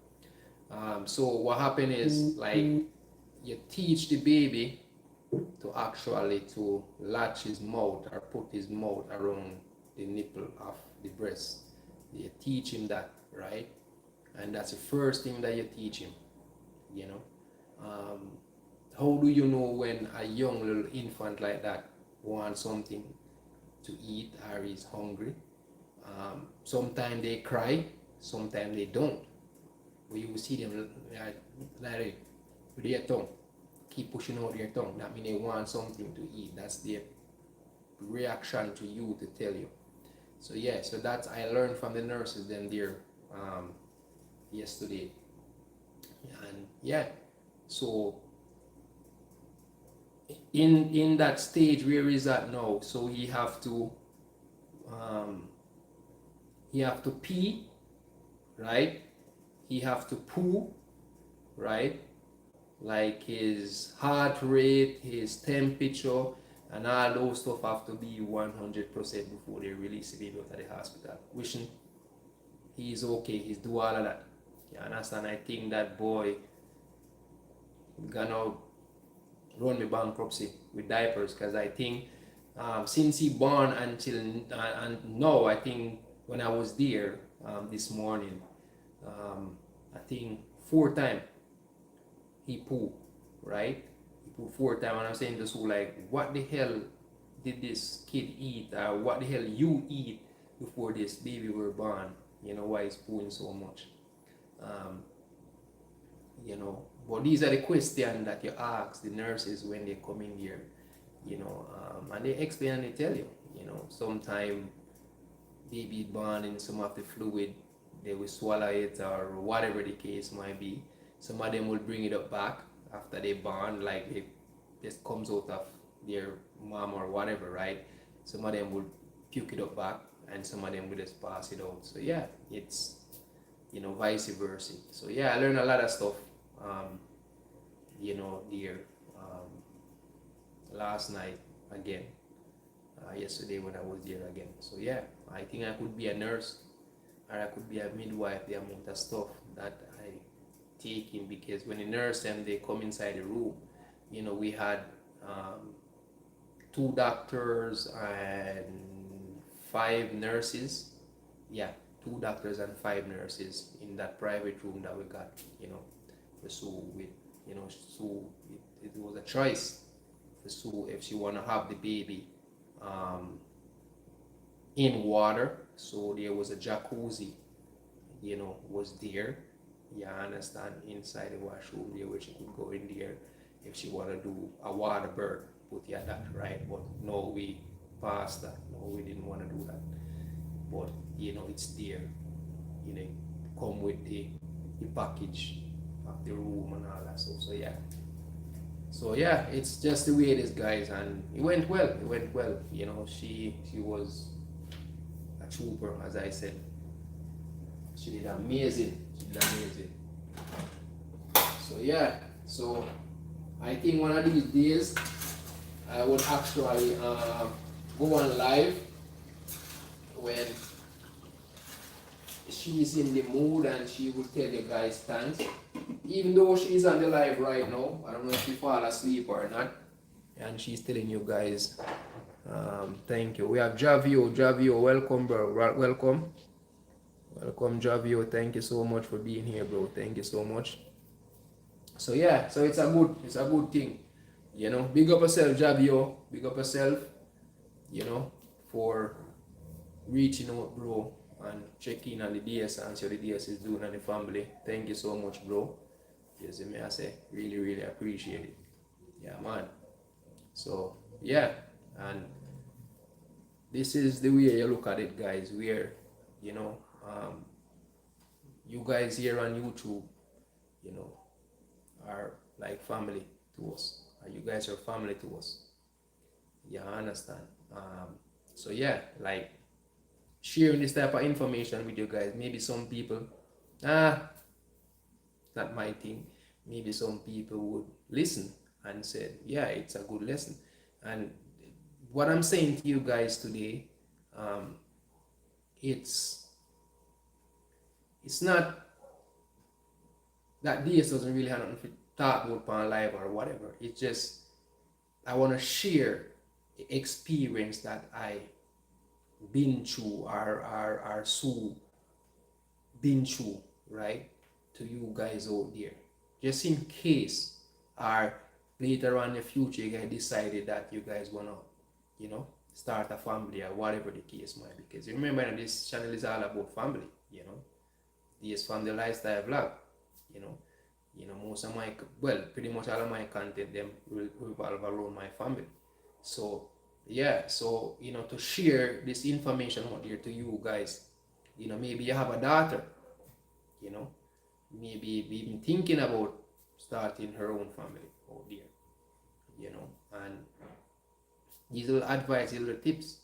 Speaker 1: So what happened is, like, you teach the baby to actually to latch his mouth or put his mouth around the nipple of the breast. You teach him that, right? And that's the first thing that you teach him, you know. um, how do you know when a young little infant like that wants something to eat or is hungry? Sometimes they cry, sometimes they don't. But you will see them like with their tongue, keep pushing out their tongue. That means they want something to eat. That's their reaction to you to tell you. So yeah, so that's I learned from the nurses then there yesterday, and yeah, so in that stage where is that now? So um, he have to pee, right? He have to poo, right? Like his heart rate, his temperature, and all those stuff have to be 100% before they release the baby out of the hospital. Wishing he's okay, he's do all of that. You understand? I think that boy gonna run me bankruptcy with diapers because I think since he born until and now, I think when I was there this morning, I think 4 times he poo, right? He poo 4 times, and I'm saying to Sue like, what the hell did this kid eat, or what the hell you eat before this baby were born? You know why he's pooing so much? Um, you know, but these are the questions that you ask the nurses when they come in here, you know, and they explain and they tell you, you know, sometimes baby born in some of the fluid, they will swallow it or whatever the case might be. Some of them will bring it up back after they born, like it just comes out of their mom or whatever, right? Some of them will puke it up back, and some of them will just pass it out. So yeah, it's, you know, vice versa. So yeah, I learned a lot of stuff, you know, there last night again, yesterday when I was there again. So yeah, I think I could be a nurse or I could be a midwife. The amount of stuff that I take in, because when the nurse and they come inside the room, you know, we had 2 doctors and 5 nurses. Yeah, 2 doctors and 5 nurses in that private room that we got, you know, for Sue with, you know, Sue, it was a choice for Sue if she want to have the baby um, in water. So there was a jacuzzi, you know, was there. Yeah, I understand, inside the washroom there where she could go in there if she want to do a water birth, put yeah that, right? But no, we passed that. No, we didn't want to do that. But you know, it's there. You know, come with the package of the room and all that stuff. So yeah. So yeah, it's just the way it is, guys, and it went well. It went well. You know, she was a trooper, as I said. She did amazing. She did amazing. So yeah, so I think one of these days I would actually go on live when she's in the mood and she will tell you guys thanks. Even though she's on the live right now, I don't know if she fall asleep or not, and she's telling you guys thank you. We have Javio, welcome bro, welcome. Welcome Javio, thank you so much for being here, bro. Thank you so much. So yeah, so it's a good thing. You know, big up yourself, Javio. Big up yourself, you know, for reaching out, bro, and checking on the DS and see how the DS is doing and the family. Thank you so much, bro. You see me, I say, really appreciate it. Yeah, man. So yeah, and this is the way you look at it, guys. Where, you know, you guys here on YouTube, you know, are like family to us. You guys are family to us. Yeah, I understand. So yeah, like sharing this type of information with you guys. Maybe some people, not my thing. Maybe some people would listen and say, yeah, it's a good lesson. And what I'm saying to you guys today, it's not that DS doesn't really have nothing to talk about on live or whatever. It's just I want to share the experience that I been through, or Sue been through, right? To you guys out there. Just in case, or later on in the future, you guys decided that you guys wanna, start a family or whatever the case might be. Because remember, this channel is all about family, This from the lifestyle vlog, you know. Most of my, well, pretty much all of my content them will revolve around my family. So yeah, so to share this information out there to you guys, maybe you have a daughter, you know, maybe even thinking about starting her own family out there, and these little advice, little tips,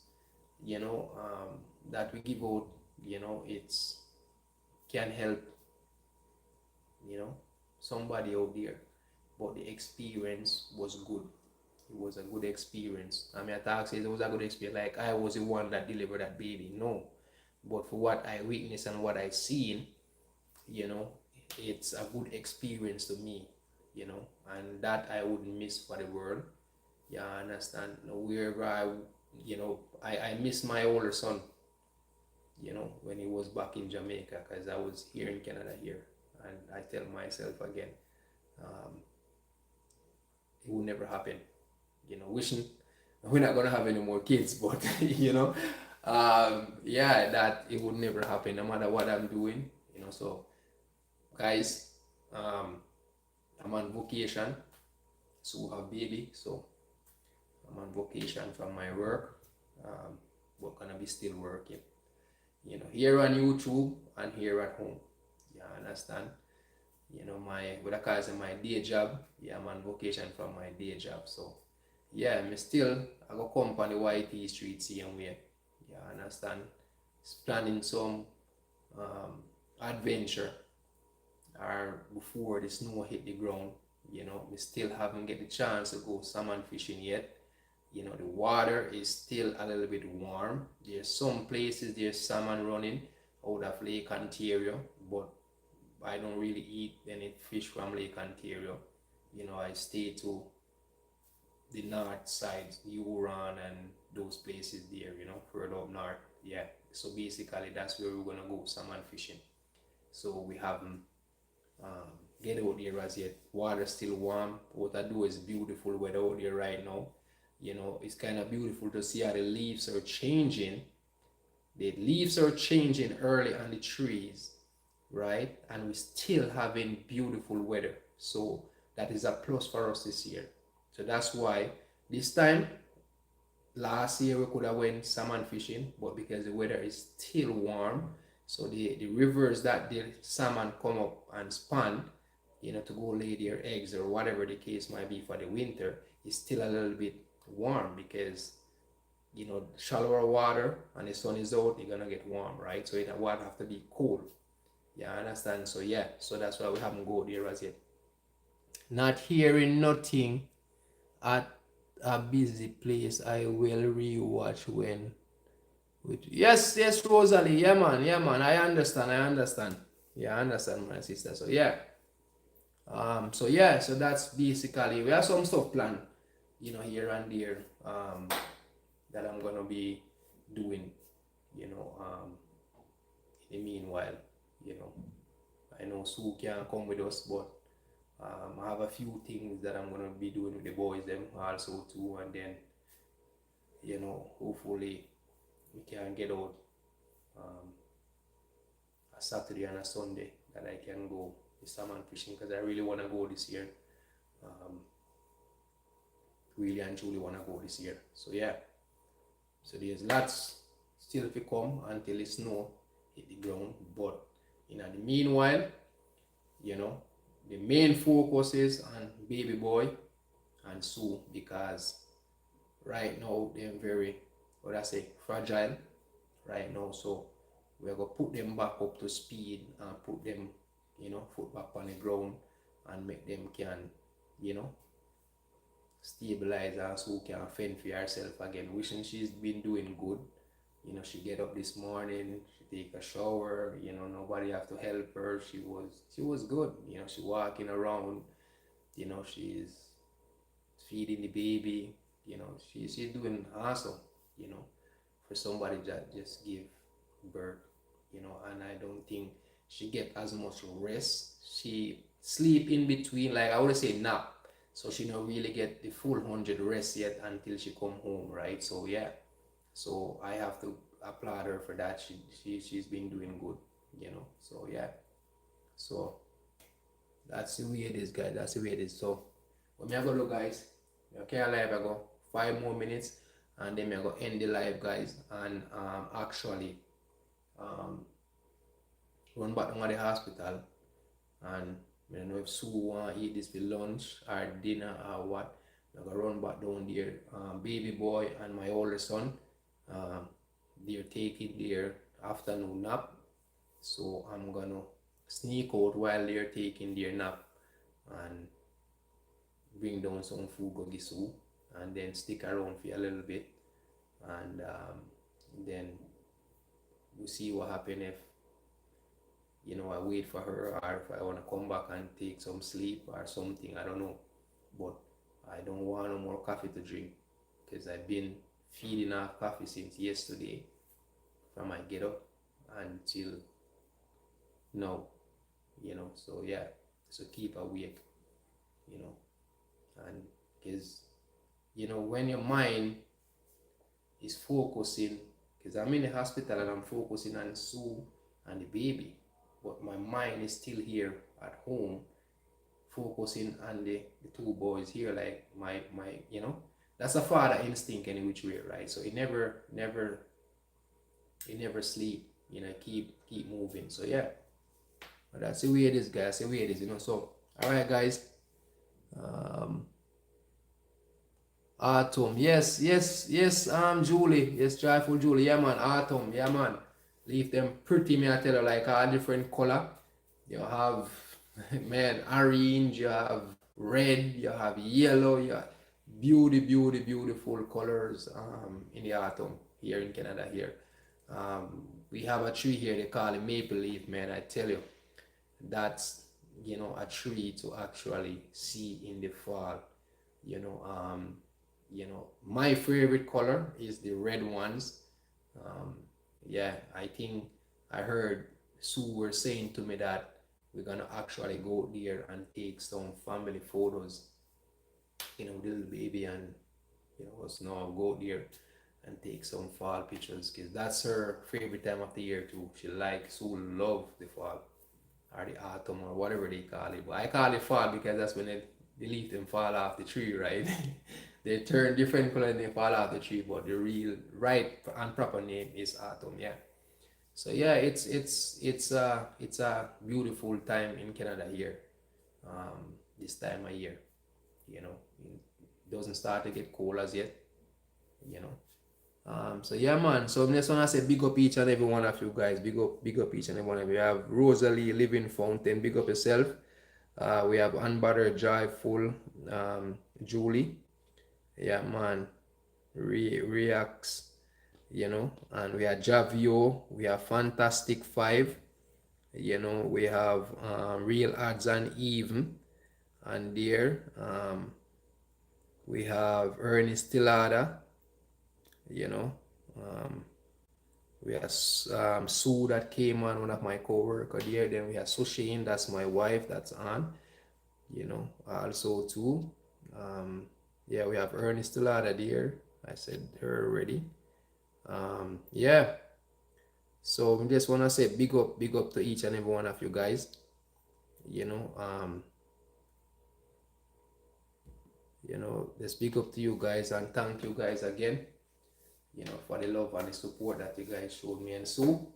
Speaker 1: that we give out, it's can help, you know, somebody out there. But the experience was good. It was a good experience. I mean, I thought it was a good experience. Like I was the one that delivered that baby. No, but for what I witnessed and what I seen, it's a good experience to me, and that I wouldn't miss for the world. Yeah, I understand. Wherever I miss my older son, when he was back in Jamaica, because I was here in Canada here, and I tell myself again, it will never happen. Wishing we're not gonna have any more kids, but yeah, that it would never happen no matter what I'm doing. So guys, I'm on vacation, so have baby, so I'm on vacation from my work. We're gonna be still working, here on YouTube and here at home. Yeah, understand. My what I call it my day job. Yeah, I'm on vacation from my day job, so yeah, me still I go come on the YT street same way. Yeah, understand. Planning some adventure or before the snow hit the ground. We still haven't get the chance to go salmon fishing yet. The water is still a little bit warm. There's some places there's salmon running out of Lake Ontario, but I don't really eat any fish from Lake Ontario. I stay to the north side, Huron and those places there, further up north. Yeah. So basically that's where we're gonna go salmon fishing. So we haven't get out there as yet. Water still warm. What I do is beautiful weather out there right now. It's kind of beautiful to see how the leaves are changing. The leaves are changing early on the trees, right? And we still having beautiful weather. So that is a plus for us this year. So that's why this time, last year we could have went salmon fishing, but because the weather is still warm, so the rivers that the salmon come up and spawn, to go lay their eggs or whatever the case might be for the winter, is still a little bit warm because shallower water and the sun is out, you're gonna get warm, right? So it water have to be cold. Yeah, I understand. So yeah, so that's why we haven't go there as yet. Not hearing nothing at a busy place. I will rewatch when yes, Rosalie. Yeah man, I understand. Yeah, I understand, my sister. So yeah. So that's basically we have some stuff planned, here and there, that I'm gonna be doing, in the meanwhile, I know Sue can't come with us, but I have a few things that I'm gonna be doing with the boys them also too, and then hopefully we can get out a Saturday and a Sunday that I can go salmon fishing because I really want to go this year. Really and truly want to go this year. So yeah, so there's lots still to come until the snow hit the ground, but in the meanwhile, the main focus is on baby boy and Sue because right now they're very, fragile right now. So we're gonna put them back up to speed and put them, foot back on the ground and make them can, stabilize and so can fend for herself again. Wishing she's been doing good. She get up this morning, she take a shower, nobody have to help her. She was good. She walking around, she's feeding the baby. She's doing awesome, for somebody that just give birth, and I don't think she get as much rest. She sleep in between, like I would say nap. So she don't really get the full 100 rest yet until she come home, right? So yeah. So I have to applaud her for that. She's been doing good, So yeah. So that's the way it is, guys. That's the way it is. So when I go look, guys, okay, live I go 5 more minutes, and then I go end the live, guys, and actually um run back to the hospital, and I don't know if Sue want to eat this for lunch or dinner or what. I'm gonna run back down there. Baby boy and my older son, um, they're taking their afternoon nap, so I'm gonna sneak out while they're taking their nap and bring down some food go give Sue, and then stick around for a little bit, and then we'll see what happens if I wait for her, or if I want to come back and take some sleep or something. I don't know. But I don't want no more coffee to drink, because I've been feeding her coffee since yesterday from I get up until now, So yeah, so keep awake, and because, when your mind is focusing, because I'm in the hospital and I'm focusing on Sue and the baby, but my mind is still here at home focusing on the two boys here, like my that's a father instinct any which way, right? So it never sleep, keep moving. So yeah, but that's the way it is, guys. That's the way it is, So all right, guys. Autumn, yes, yes, yes. Julie, yes, joyful Julie, yeah, man. Autumn, yeah, man. Leave them pretty, me I tell you, like a different color. You have, man, orange. You have red. You have yellow. You have beautiful colors. In the autumn here in Canada here. We have a tree here. They call it maple leaf, man. I tell you, that's a tree to actually see in the fall. You know, um, my favorite color is the red ones. Yeah, I think I heard Sue were saying to me that we're gonna actually go there and take some family photos, little baby, and us now go there and take some fall pictures, because that's her favorite time of the year too. Sue love the fall or the autumn or whatever they call it. But I call it fall because that's when the leaf them fall off the tree, right? They turn different color and they fall off the tree, but the real right and proper name is autumn, yeah. So yeah, it's a beautiful time in Canada here. This time of year, it doesn't start to get cold as yet, you know. So yeah, man. So I just wanna say big up each and every one of you guys. Big up each and every one of you. We have Rosalie, Living Fountain. Big up yourself. We have Unbuttered, Joyful, Julie. Yeah, man. Reacts, and we have Javio. We have Fantastic Five. We have Real Odds and Even, and there we have Ernest Tillada. Um, we have Sue that came on, one of my co-worker there. Then we have Sushane, that's my wife, that's on, also too. Yeah, we have Ernest Tillada there. I said her already. Yeah. So I just wanna say big up to each and every one of you guys. Just big up to you guys and thank you guys again. For the love and the support that you guys showed me and Sue.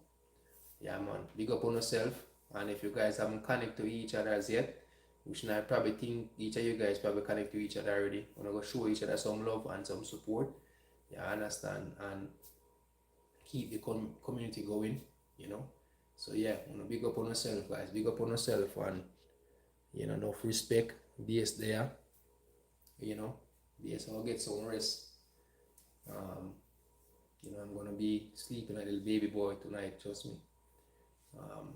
Speaker 1: Yeah, man. Big up on yourself. And if you guys haven't connected to each other as yet, which I probably think each of you guys probably connect to each other already. Wanna go show each other some love and some support. Yeah, I understand. And keep the community going, So yeah, big up on yourself, guys. Big up on yourself, and enough respect. This there, Yes, I'll get some rest. I'm gonna be sleeping like a little baby boy tonight, trust me.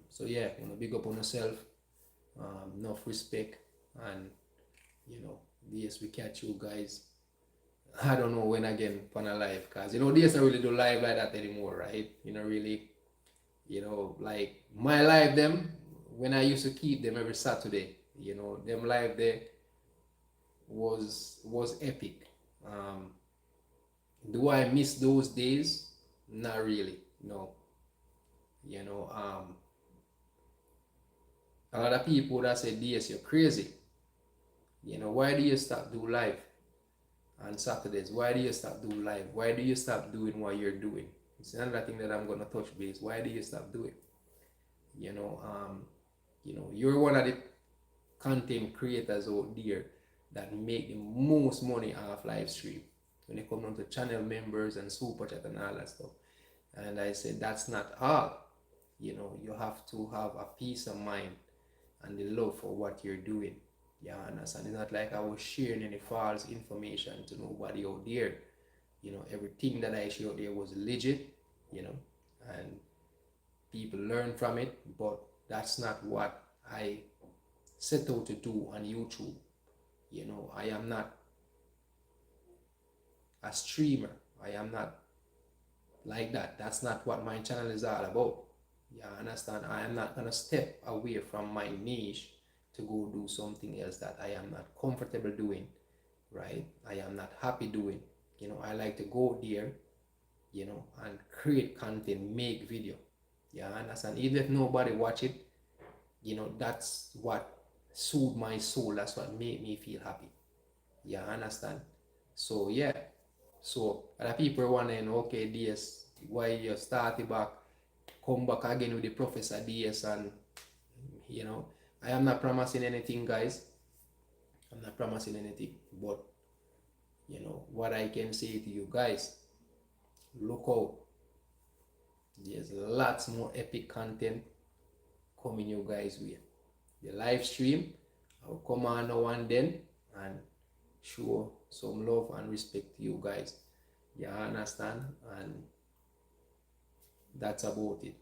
Speaker 1: So yeah, big up on yourself, enough respect, and Yes, we catch you guys. I don't know when again on a live, cause DS don't really do live like that anymore, right? Really, like my live them when I used to keep them every Saturday. Them live there was epic. Um, do I miss those days? Not really. No. You know, um, a lot of people that say, DS, you're crazy. Why do you stop do live on Saturdays? Why do you stop do live? Why do you stop doing what you're doing? It's another thing that I'm gonna touch base. Why do you stop doing? You know, um, you're one of the content creators out there that make the most money off live stream when it comes down to channel members and super chat and all that stuff. And I said that's not all. You have to have a peace of mind and the love for what you're doing. Yeah, understand? It's not like I was sharing any false information to nobody out there. Everything that I shared out there was legit, and people learn from it, but that's not what I set out to do on YouTube. I am not a streamer. I am not like that. That's not what my channel is all about. Yeah, understand? I am not gonna step away from my niche to go do something else that I am not comfortable doing, right? I am not happy doing. I like to go there, and create content, make video. Yeah, understand? Even if nobody watch it, that's what soothe my soul. That's what made me feel happy. Yeah, understand? So yeah. So other people wondering, okay, DS, why you started back, come back again with the Professor DS, and you know, I am not promising anything, guys. I'm not promising anything, but what I can say to you guys, look out. There's lots more epic content coming you guys way. The live stream, I'll come on now and then and show some love and respect to you guys. You understand? And that's about it.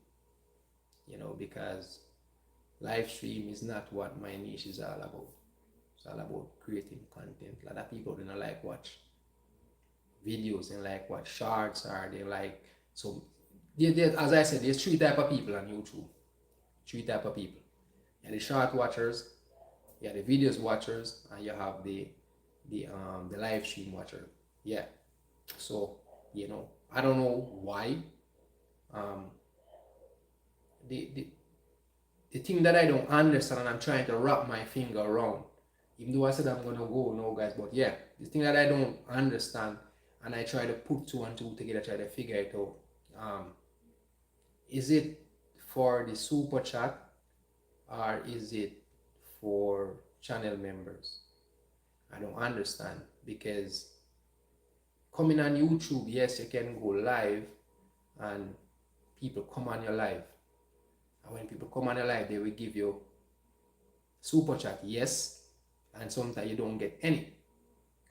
Speaker 1: Because live stream is not what my niche is all about. It's all about creating content. A lot of people don't like watch videos and like watch shorts, or they like, so as I said, there's three type of people on YouTube. Three type of people. You have the short watchers, you have the videos watchers, and you have the live stream watcher. Yeah. So I don't know why. Um, the thing that I don't understand, and I'm trying to wrap my finger around, even though I said I'm gonna go no guys, but yeah, the thing that I don't understand, and I try to put two and two together, try to figure it out. Is it for the super chat, or is it for channel members? I don't understand, because coming on YouTube, yes, you can go live and people come on your live. And when people come on your live, they will give you super chat, yes, and sometimes you don't get any,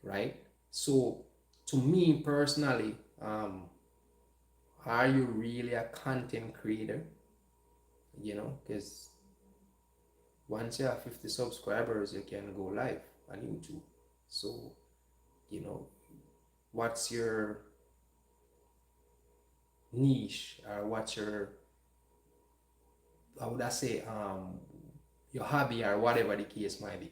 Speaker 1: right? So to me personally, are you really a content creator? Because once you have 50 subscribers, you can go live on YouTube. So, what's your niche, or what's your, how would I say, your hobby, or whatever the case might be,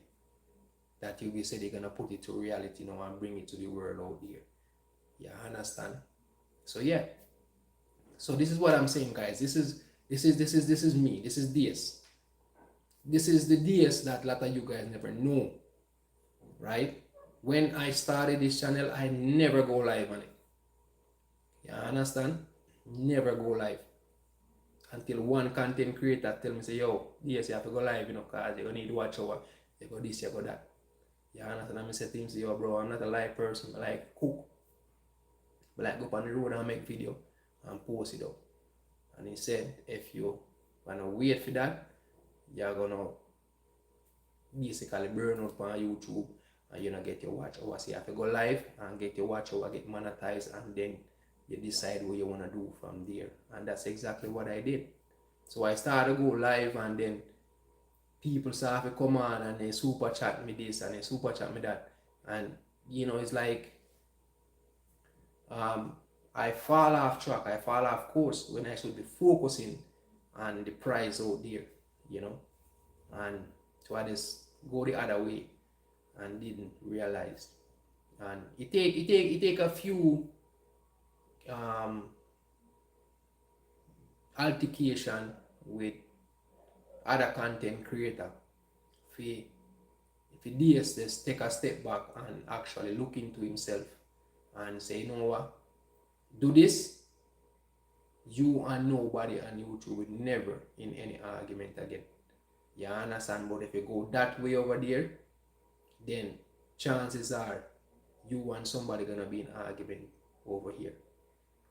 Speaker 1: that you will say they're gonna put it to reality, and bring it to the world out there. Yeah, understand? So yeah. So this is what I'm saying, guys. This is me. This is DS. This is the DS that a lot of you guys never know, right? When I started this channel, I never go live on it. You understand? Never go live. Until one content creator tell me, say, yo, DS, you have to go live, because you need to watch over. You go this, you go that. You understand? I say to him, say, yo, bro, I'm not a live person. I like cook. But like go up on the road and make video and post it up. And he said, if you wanna wait for that, you're gonna basically burn out on YouTube, and you don't get your watch hour. So you have to go live and get your watch hour, get monetized, and then you decide what you wanna do from there. And that's exactly what I did. So I started to go live, and then people start to come on and they super chat me this and they super chat me that. And it's like um, I fall off track, I fall off course when I should be focusing on the prize out there, you know, and so I just go the other way and didn't realize. And it take a few um, altercation with other content creator if he dares just take a step back and actually look into himself and say, you know what, do this, you and nobody on YouTube will never in any argument again. You understand? But if you go that way over there, then chances are you and somebody gonna be in argument over here,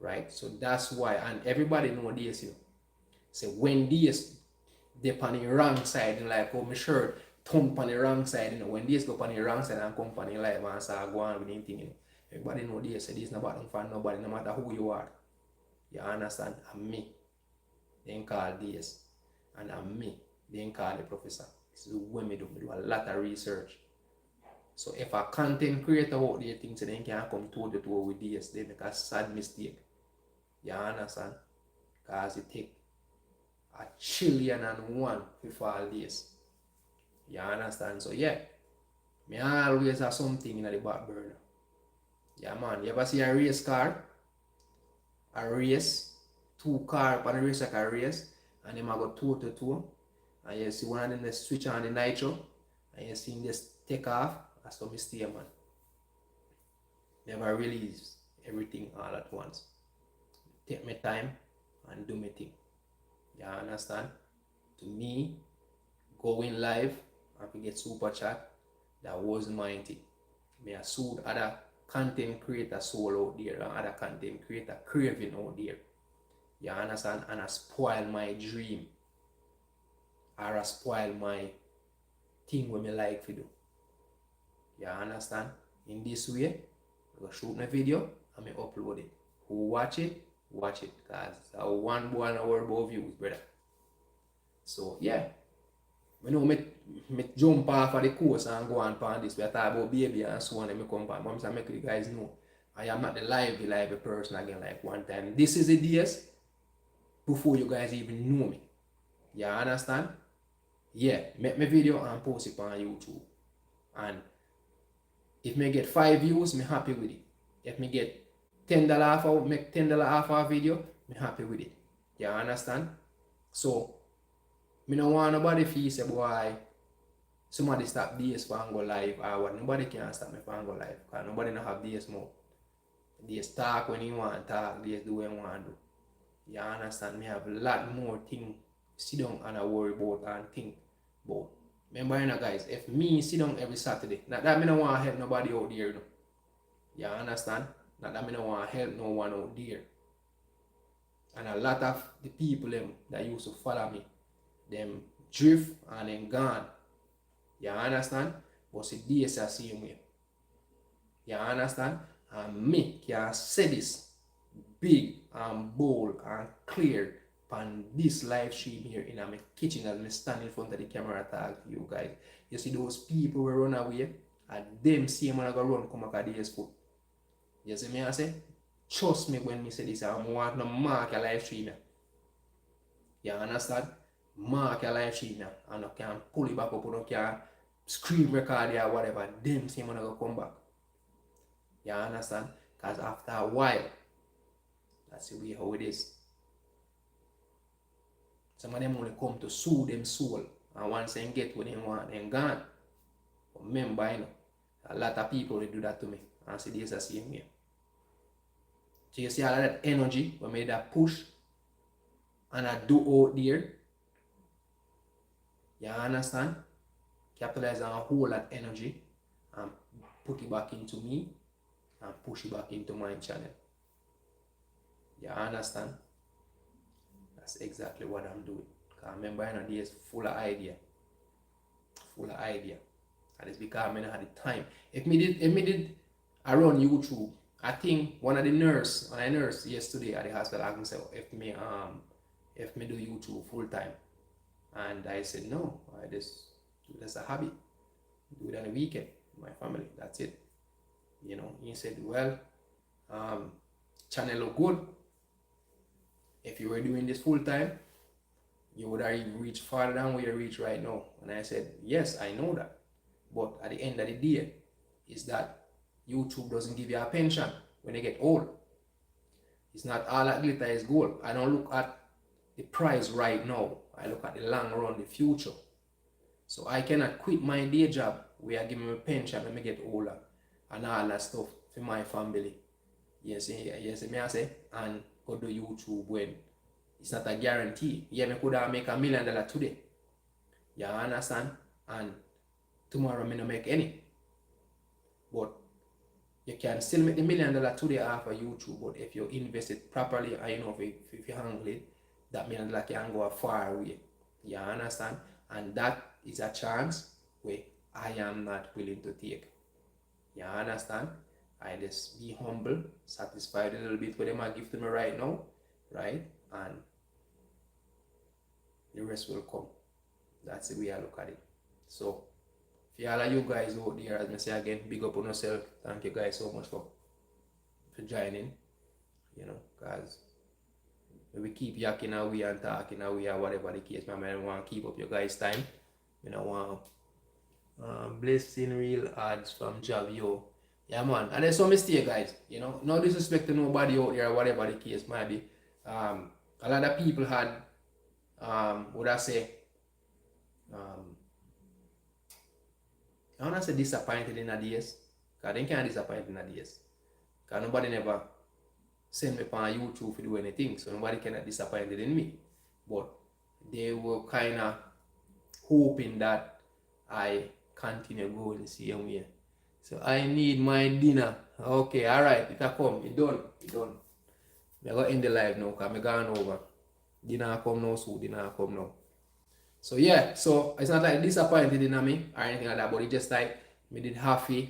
Speaker 1: right? So that's why, and everybody know this, So when this they on the wrong side, like oh my shirt thump on the wrong side, when this go on the wrong side and come on the live and start going with anything, everybody know this. So this is not about for nobody, no matter who you are. You understand? I'm me. Then call this, and I'm me. Then call the professor. This is when me do a lot of research. So if a content creator out there thinks they can come toe to toe with this, they make a sad mistake. You understand? Because it take 1,000,000,001 to fall this. You understand? So yeah, me always have something in the back burner. Yeah man, you ever see a race car? A race, two car on a race like a race, and them go toe to toe, and you see one of them they switch on the nitro, and you see him just take off. That's how me stay, man. Never release everything all at once. Take my time and do my thing. You understand? To me, going live and to get super chat, that wasn't my thing. Me I sued other content creator soul out there and other content creator craving out there. You understand? And I spoil my dream. Or I spoil my thing what me like to do. You understand? In this way, I go shoot my video and me upload it. Who watch it, watch it. Because I one boy and a word about views, brother. So yeah. You know, me jump off of the course and go on this. We talk about baby and so on and me come on. But I make you guys know I am not the lively person again like one time. This is the days before you guys even know me. You understand? Yeah, make my video and post it on YouTube. And if me get 5 views, me happy with it. If me get $10 off, make $10 off a video, me happy with it. You understand? So me no want nobody feel say boy somebody stop this for go live or what. Nobody can stop me for go live because nobody no have this more. This talk when you want to talk, this do when you want to do. You understand? Me have a lot more things sit down and I worry about and think about. Remember, you know, guys, if me sit down every Saturday, not that me no want to help nobody out there. No. You understand? Not that me no want to help no one out there. And a lot of the people them that used to follow me, them drift and then gone. You understand? But see, this is the same way. You understand? And me can say this big and bold and clear on this live stream here in my kitchen as me stand in front of the camera talk to you guys. You see those people who run away, and them same man go run come back at this foot. You see me I say? Trust me when me say this, I want to mark a live stream. You understand? Mark a live stream and you can pull it back up, you can screen record or whatever, them same man go come back. You understand? Because after a while, that's the way how it is. Some of them only come to sue them soul. And once they get what they want, they're gone. But remember, you know, a lot of people they do that to me. And see this the same way. So you see all of that energy when I that push and I do out there. You understand? Capitalize on a whole lot of energy and put it back into me and push it back into my channel. You understand? That's exactly what I'm doing. Because remember, you know, this is full of idea. Full of idea. And it's because I don't have the time. If me did around YouTube, I think one of the nurse yesterday at the hospital asked me if me do YouTube full time. And I said no, I just do it as a hobby. Do it on the weekend with my family. That's it. You know, he said, well, um, channel look good. If you were doing this full time, you would have even reached farther than where you reach right now. And I said, yes, I know that. But at the end of the day, is that YouTube doesn't give you a pension when you get old. It's not all that glitter is gold. I don't look at the price right now. I look at the long run, the future. So I cannot quit my day job where I give me a pension when I get older and all that stuff for my family. Yes, yes, me I say, and go to YouTube when it's not a guarantee. Yeah, me could have make $1 million today. You understand? And tomorrow me no make any. But you can still make the $1 million today off of YouTube. But if you invest it properly, and you know if you handle it, that $1 million can go far away. You understand? And that is a chance where I am not willing to take. You understand? I just be humble, satisfied a little bit with them I give to me right now, right? And the rest will come. That's the way I look at it. So, for all of you guys out there, as I say again, big up on yourself. Thank you guys so much for joining. You know, because we keep yakking away and talking away or whatever the case, man. I want to keep up your guys' time. You know, blessing real ads from Javio. Yeah, man. And there's some mistake, guys. You know, no disrespect to nobody out there, whatever the case might be. A lot of people had, would I say, I don't want to say disappointed in a DS. Because they can't disappoint in a DS. Because nobody never send me on YouTube to do anything. So nobody cannot disappointed in me. But they were kind of hoping that I continue going the same way. So I need my dinner. Okay, alright, it a come. It done. I'm going to end the live now because I'm going over. Dinner come now, so dinner come now. So yeah, so it's not like disappointed in me or anything like that, but it's just like me did have to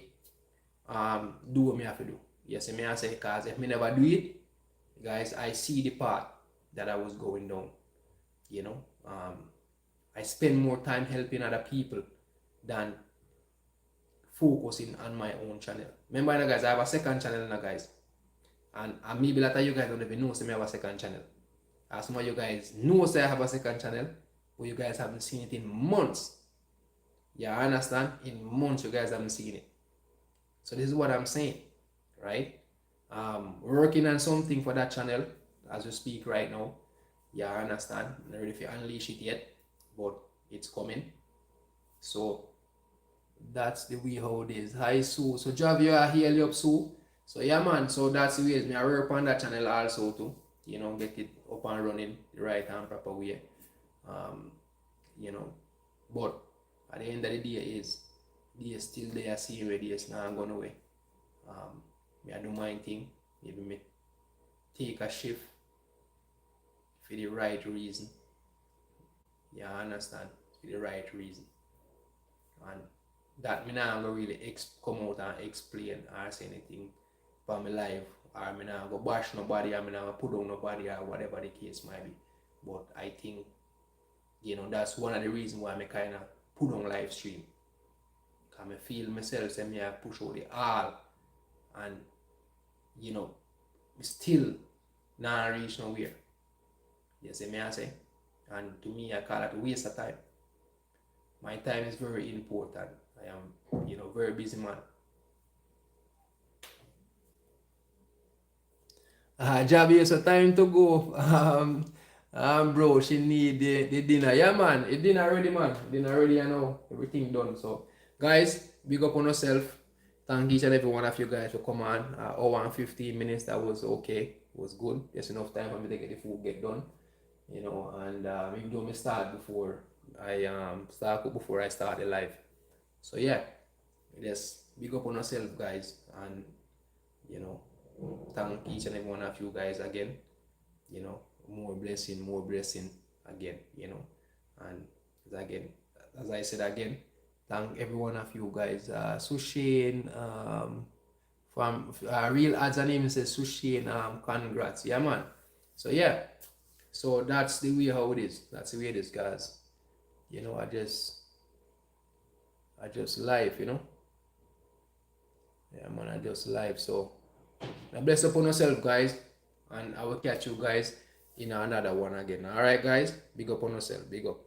Speaker 1: do what me have to do. Yes, me I say, because if me never do it, guys, I see the path that I was going down. You know, I spend more time helping other people than focusing on my own channel. Remember, guys, I have a second channel now, guys. And maybe a lot of you guys don't even know, so I have a second channel. As some of you guys know, say I have a second channel, but you guys haven't seen it in months. Yeah, I understand? In months, you guys haven't seen it. So this is what I'm saying, right? Working on something for that channel as we speak right now. Yeah, I understand. I'm not ready to unleash it yet, but it's coming. So that's the way how it is. Hi Sue. So Javier, I hear you up Sue. So yeah man, so that's the way. Me I work on that channel also too. You know, get it up and running the right and proper way. You know, but at the end of the day is still there, see where it's not going away. Me I do my thing. Maybe me take a shift for the right reason. Yeah, I understand. For the right reason. And that me not gonna really come out and explain or say anything about my life, or me not go bash nobody, or me not put down nobody, or whatever the case might be. But I think, you know, that's one of the reasons why I kind of put on live stream. Because I feel myself, say me I push out the all, and, you know, still not reach nowhere. You see me I say? And to me, I call it a waste of time. My time is very important. I am, you know, very busy man. Javi, so time to go. Bro, she need the dinner. Yeah, man, the dinner ready, man. Dinner ready, you know. Everything done. So, guys, big up on yourself. Thank each and every one of you guys for coming on. Hour and 15 minutes, that was okay. It was good. Just enough time for me to get the food get done. You know, and even though I start before I start the live. So yeah, just big up on yourself, guys, and you know, thank each and every one of you guys again. You know, more blessing again. You know, and again, as I said again, thank every one of you guys. Sushane, from real ads and name says Sushane. Congrats, yeah, man. So yeah. So that's the way how it is. That's the way it is, guys. You know, I just live, you know. Yeah, man, I just live. So now bless upon yourself, guys, and I will catch you guys in another one again. All right, guys, big up on yourself, big up.